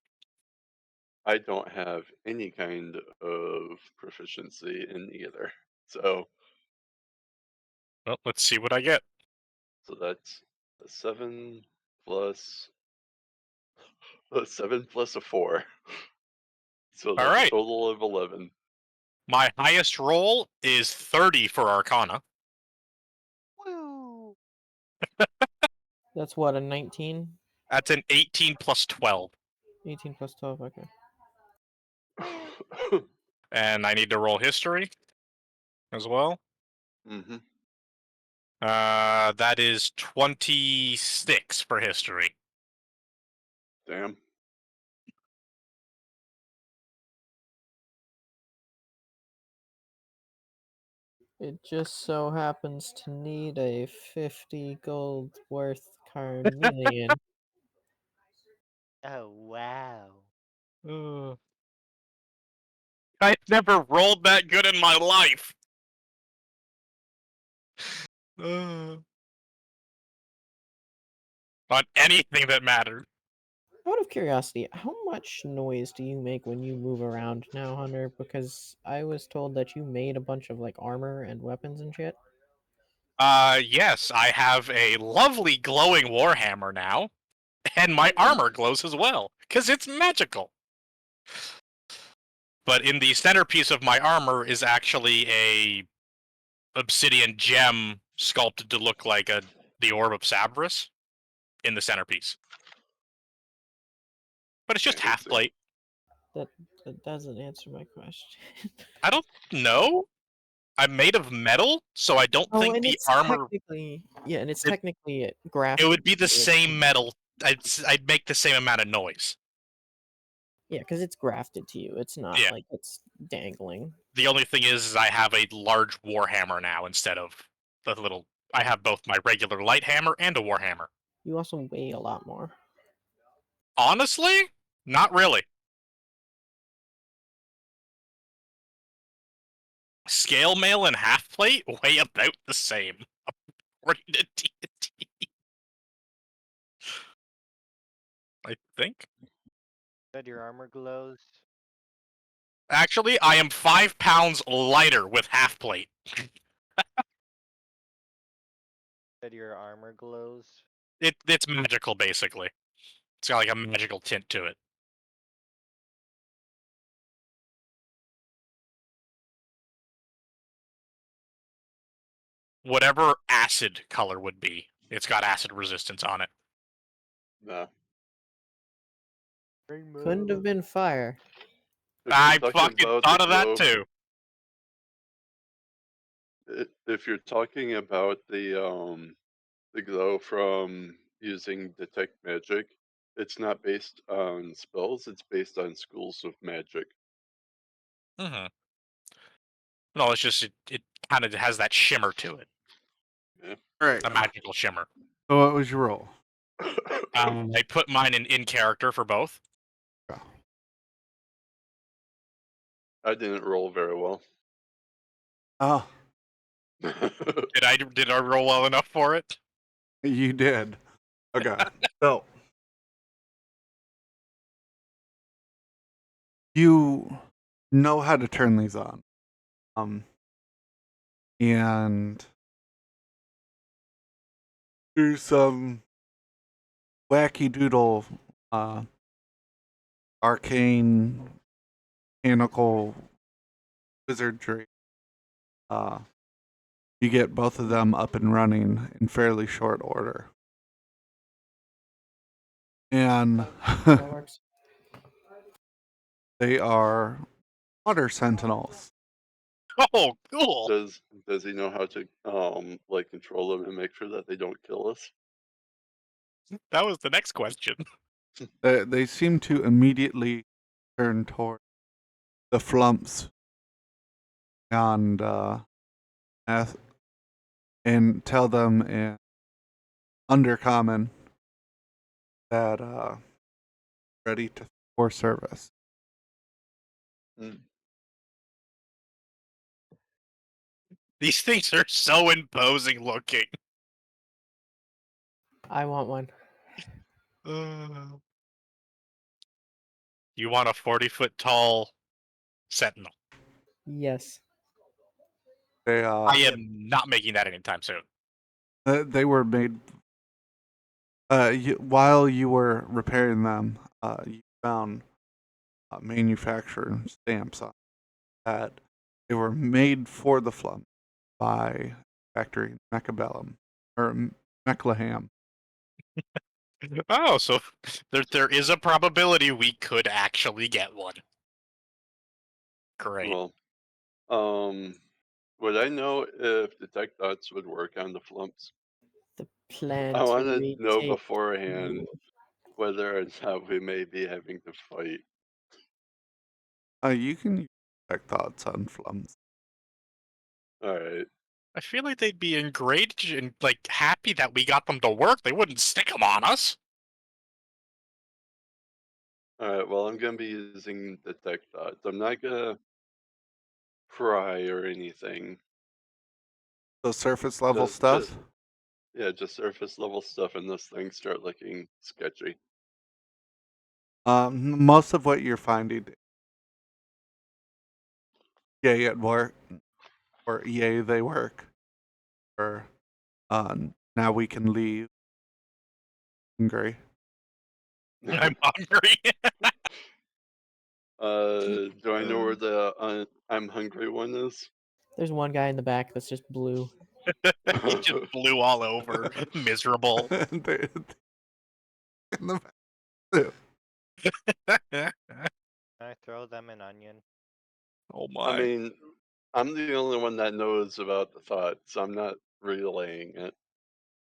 I don't have any kind of proficiency in either. So Well, let's see what I get. that's a 7 plus a 7 plus a 4. So All that's right. a total of 11. My highest roll is 30 for Arcana. Woo! That's what, a 19? That's an 18 plus 12. 18 plus 12, okay. And I need to roll history as well. Mm-hmm. That is 26 for history. Damn. It just so happens to need a 50 gold worth carnelian. Oh, wow. I've never rolled that good in my life. On anything that mattered. Out of curiosity, how much noise do you make when you move around now, Hunter? Because I was told that you made a bunch of like armor and weapons and shit. Yes, I have a lovely glowing warhammer now, and my armor glows as well, because it's magical. But in the centerpiece of my armor is actually a obsidian gem sculpted to look like the orb of Sabris in the centerpiece. But it's just half Fancy. plate. That doesn't answer my question. I don't know. I'm made of metal, so I don't think and the it's armor. technically and it's It- technically graphic. It would be the same metal I'd make the same amount of noise. Yeah, because it's grafted to you. It's not Yeah. like it's dangling. The only thing is I have a large warhammer now instead of the little. I have both my regular light hammer and a warhammer. You also weigh a lot more. Honestly, not really. Scale mail and half plate weigh about the same, according to D&D. I think. Said your armor glows. Actually, I am 5 pounds lighter with half plate. Said your armor glows. It's magical, basically. It's got like a magical tint to it. Whatever acid color would be, it's got acid resistance on it. Nah. Couldn't have been fire. If you're I talking fucking about thought the of that glow, too. if you're talking about the glow from using detect magic, it's not based on spells. It's based on schools of magic. Mm-hmm. No, it's just it kind of has that shimmer to it, Yeah. All right. a magical shimmer. So what was your roll? I put mine in character for both. Yeah. I didn't roll very well. Oh, Did I roll well enough for it? you did. Okay. So you know how to turn these on. And do some wacky doodle arcane mechanical wizardry. You get both of them up and running in fairly short order. And That works. they are water sentinels. Oh, cool. Does he know how to like control them and make sure that they don't kill us? That was the next question. They seem to immediately turn toward the flumps and ask, and tell them in undercommon that ready to for service. Mm. These things are so imposing looking. I want one. You want a 40-foot tall sentinel? Yes. They I am not making that anytime soon. they were made while you were repairing them. You found manufacturer stamps on that they were made for the flump by factory in Mechabellum or Mechleham. Oh, so there is a probability we could actually get one. Great. Well, would I know if detect dots would work on the flumps? The plan I to want to know retake beforehand you. whether or not we may be having to fight. You can use tech thoughts on flums. All right. I feel like they'd be enraged and like happy that we got them to work. They wouldn't stick them on us. All right. Well, I'm gonna be using detect dots. I'm not gonna pry or anything. So surface level Just, stuff. yeah, just surface level stuff, and this thing start looking sketchy. Most of what you're finding, yay at work, or yay they work, or now we can leave. Hungry. I'm hungry. Do I know where the I'm hungry one is? There's one guy in the back that's just blue. He just blew all over, miserable. They- in the back, too. Can I throw them an onion? Oh I my! mean, I'm the only one that knows about the thought, so I'm not relaying it.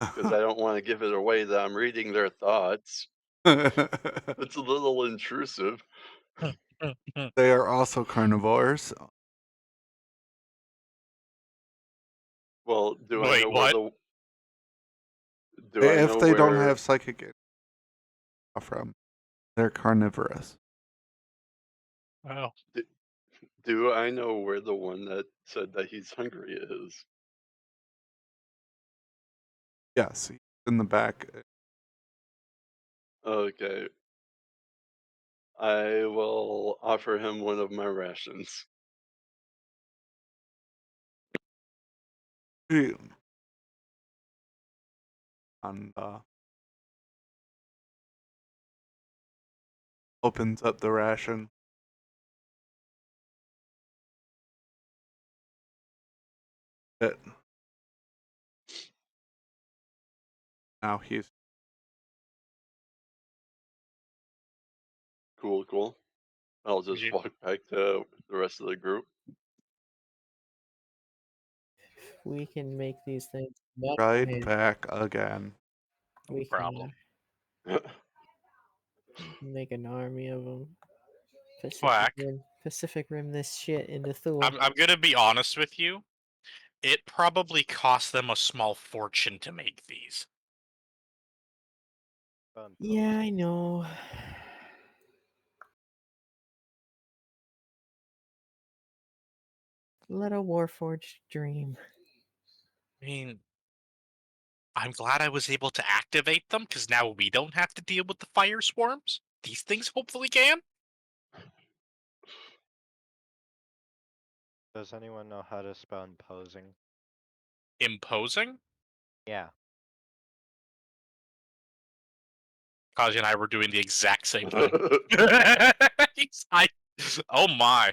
because I don't want to give it away that I'm reading their thoughts. It's a little intrusive. They are also carnivores. Well, do I Wait, know where what? the do I If know they don't where have psychic from, they're carnivorous. Wow. do I know where the one that said that he's hungry is? Yes, he's in the back. Okay. I will offer him one of my rations. He- And opens up the ration. It, now he's Cool, cool. I'll just You- walk back to the rest of the group. We can make these things much right back again. No We problem. can make an army of them. Quack. Pacific Rim this shit into Thule. I'm gonna be honest with you. It probably cost them a small fortune to make these. Fun Yeah, pose. I know. Let a Warforged dream. I mean, I'm glad I was able to activate them because now we don't have to deal with the fire swarms. These things hopefully can. Does anyone know how to spell imposing? Imposing? Yeah. Kaji and I were doing the exact same thing. I, oh my.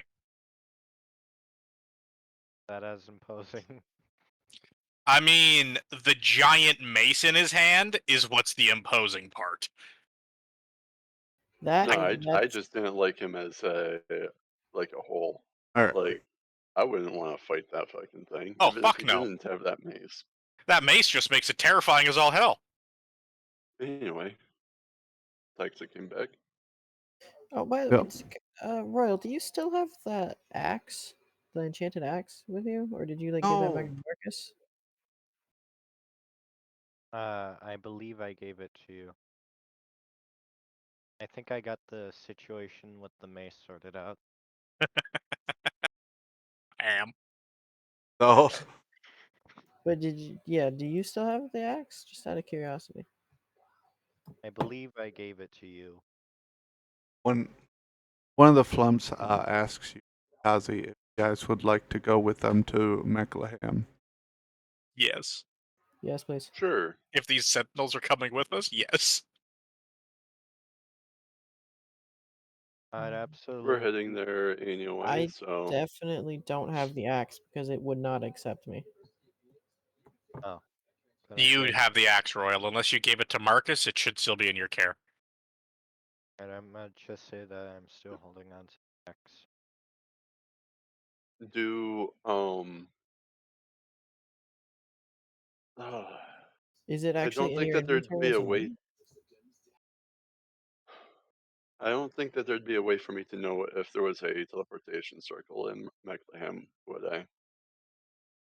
That as imposing. I mean, the giant mace in his hand is what's the imposing part. That No, I that's just didn't like him as a whole. All right. Like I wouldn't want to fight that fucking thing, Oh, even if fuck he no. didn't have that mace. That mace just makes it terrifying as all hell. Anyway, Tyxa came back. oh well. Yep. Royal, do you still have the axe, the enchanted axe, with you, or did you like give that back No. to Marcus? I believe I gave it to you. I think I got the situation with the mace sorted out. Am. No. But did you? Yeah, do you still have the axe? Just out of curiosity. I believe I gave it to you. When one of the flumps asks you, Kazi, if you guys would like to go with them to Mechleham. Yes. Yes, please. Sure. If these sentinels are coming with us, yes. I'd Mm. We're heading absolutely. there anyway, I so definitely don't have the axe because it would not accept me. Oh. Then I You guess. have the axe, Royal. Unless you gave it to Marcus, it should still be in your care. And I'm gonna just say that I'm still holding on to X. do Is it I actually don't in think your that there'd inventory be as a a way ring? I don't think that there'd be a way for me to know if there was a teleportation circle in Mechleham, would I?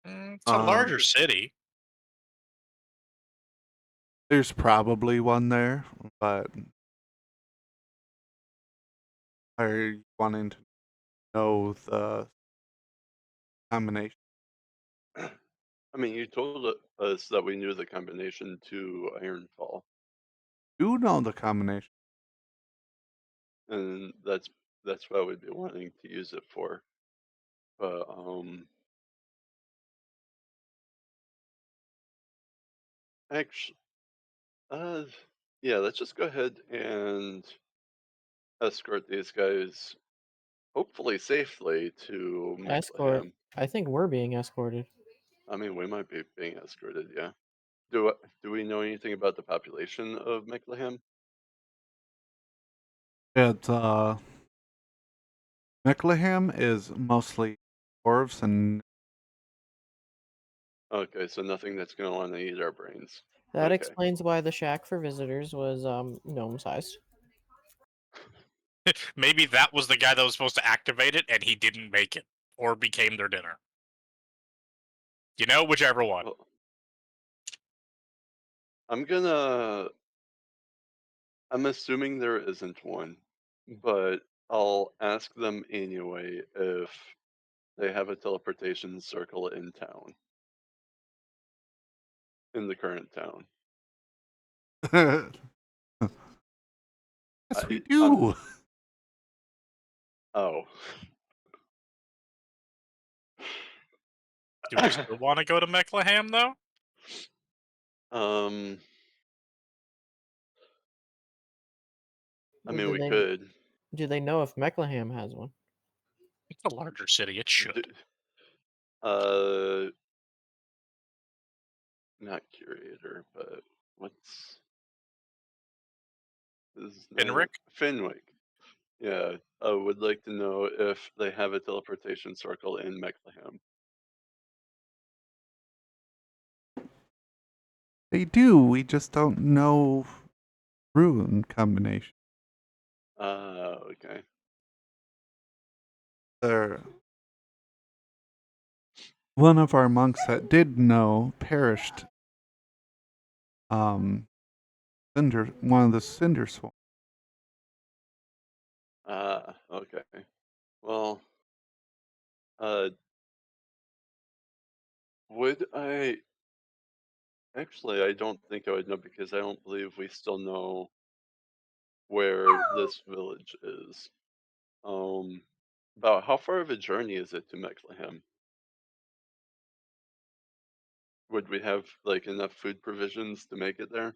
It's a larger Um, city. there's probably one there, but are you wanting to know the combination? I mean, you told us that we knew the combination to Ironfall, You know the combination. and that's what I would be wanting to use it for. But actually, uh, yeah, let's just go ahead and escort these guys, hopefully safely, to Escort. Mechleham. I think we're being escorted. I mean, we might be being escorted, yeah. Do we know anything about the population of Mechleham? It's Mechleham is mostly dwarves and Okay, so nothing that's going to want to eat our brains. That Okay. explains why the shack for visitors was gnome sized. Maybe that was the guy that was supposed to activate it, and he didn't make it, or became their dinner. You know, whichever one. Well, I'm assuming there isn't one, but I'll ask them anyway if they have a teleportation circle in town, in the current town. Yes, we I'm do. oh. Do we still want to go to Meckleham, though? um, I Well, mean, we could. do they know if Meckleham has one? It's a larger city. It should. D- Uh, not curator, but what's his name? Finrick? Finwick. Yeah, I would like to know if they have a teleportation circle in Meckleham. They do. We just don't know rune combination. Okay. There, one of our monks that did know perished. One of the cinder swarm. Okay. Well, uh, would I actually? I don't think I would know because I don't believe we still know where this village is. Um, about how far of a journey is it to Meckleham? Would we have like enough food provisions to make it there?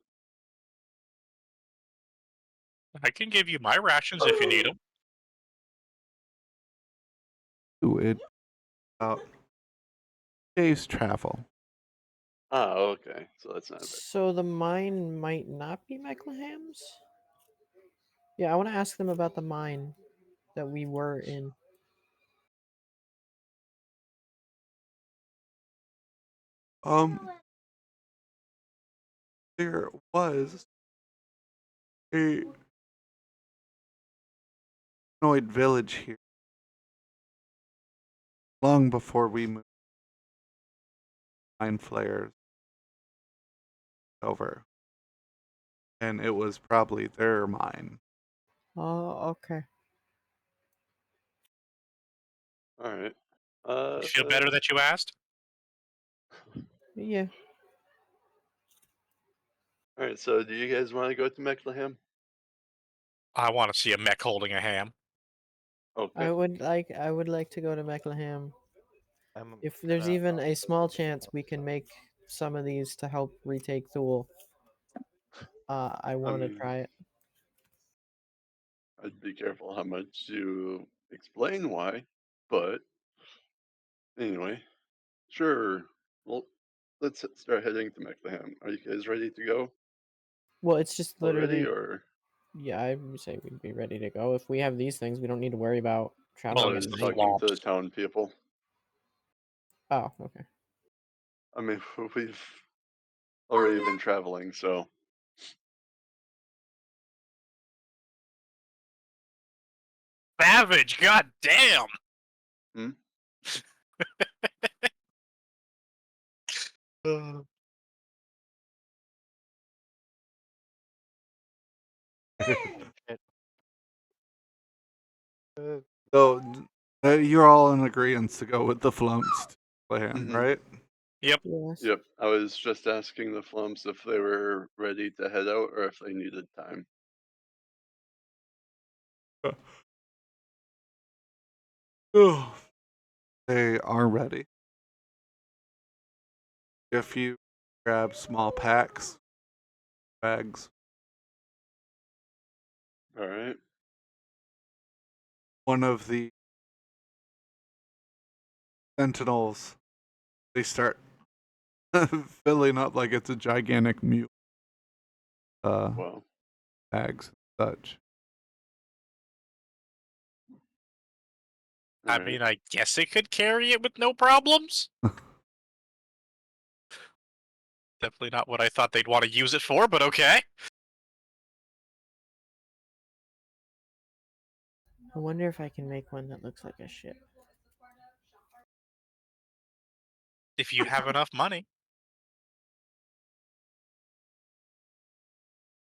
I can give you my rations if you need them. It about days travel. Okay. So that's not bad. So the mine might not be Meckleham's? Yeah, I want to ask them about the mine that we were in. There was a humanoid village here long before we moved mine flares over, and it was probably their mine. Oh, okay. All right. You feel better that you asked? Yeah. All right. So, do you guys want to go to Meckleham? I want to see a mech holding a ham. Okay. I would like to go to Meckleham. I'm If there's gonna even a also small go chance we can make some of these to help retake Thule, I I want to mean, try it. I'd be careful how much you explain why, but anyway, sure. Well, let's start heading to Meckleham. Are you guys ready to go Well, it's just already, literally, or? yeah, I would say we'd be ready to go. If we have these things, we don't need to worry about I Well, traveling it's at was the night. talking to the swamps. town people. Oh, okay. I mean, we've already been traveling, so Savage, god damn! hmm? Uh, shit. So you're all in agreement to go with the flumps to Bethlehem, Hmm. right? Yep. Yes. Yep. I was just asking the Flumps if they were ready to head out or if they needed time. Oh, they are ready. If you grab small packs, bags, All right. one of the sentinels, they start filling up like it's a gigantic mule. Well, Bags and such. all I right. mean, I guess it could carry it with no problems. Definitely not what I thought they'd want to use it for, but okay. I wonder if I can make one that looks like a ship. If you have enough money.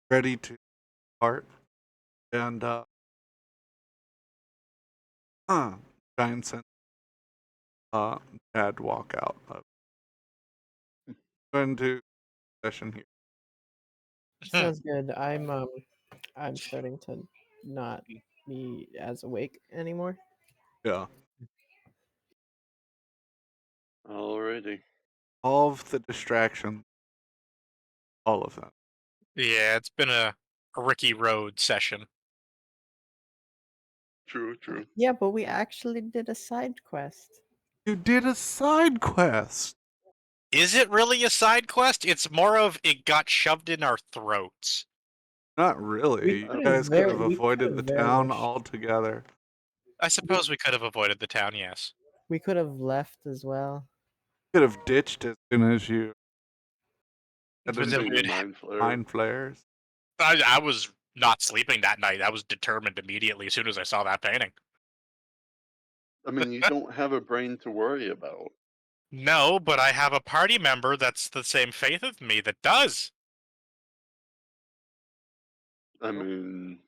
Ready to start. And giant sense Chad walk out of going to session here. Sounds good. I'm starting to not be as awake anymore. Yeah. Alrighty. All of the distractions. All of them. Yeah, it's been a Ricky Road session. True, true. Yeah, but we actually did a side quest. You did a side quest. Is it really a side quest? It's more of it got shoved in our throats. Not really. We You could've guys could have we avoided the could've very town much- altogether. I suppose we could have avoided the town, yes. We could have left as well. Could have ditched as soon as you had Was to it- Doing the mind flare. mind flares. I was not sleeping that night. I was determined immediately as soon as I saw that painting. I mean, you don't have a brain to worry about. No, but I have a party member that's the same faith as me that does. I mean,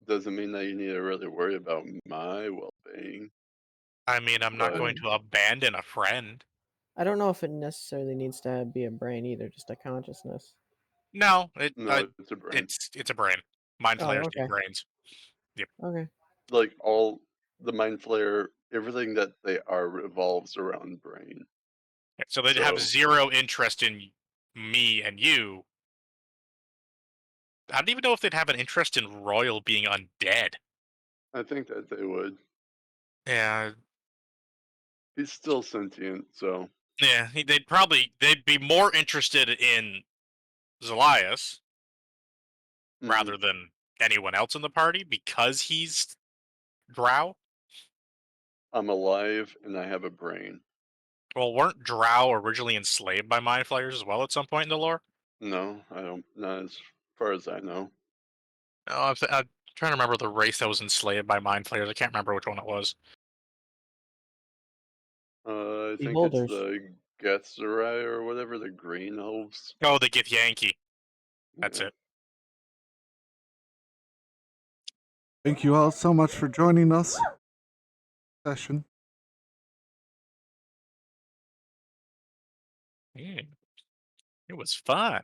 doesn't mean that you need to really worry about my well-being. I mean, I'm not going But- to abandon a friend. I don't know if it necessarily needs to be a brain either, just a consciousness. No, No, it's a brain. it's a brain. Mind Oh, flayers okay. need brains. Okay. Like all the mind flare, everything that they are revolves around brain. So they'd have So- zero interest in me and you. I don't even know if they'd have an interest in Royal being undead. I think that they would. Yeah, He's still sentient, so yeah. They'd be more interested in Zelias mhm. rather than anyone else in the party because he's Drow. I'm alive and I have a brain. Well, weren't Drow originally enslaved by mind flayers as well at some point in the lore? No, I don't. Not as far as I know. No, I'm trying to remember the race that was enslaved by mind flayers. I can't remember which one it was. I think Beholders. it's the Getzerai or whatever, the green elves. Oh, the Gith Yankee. That's Yeah. it. Thank you all so much for joining us. Session. It was fun.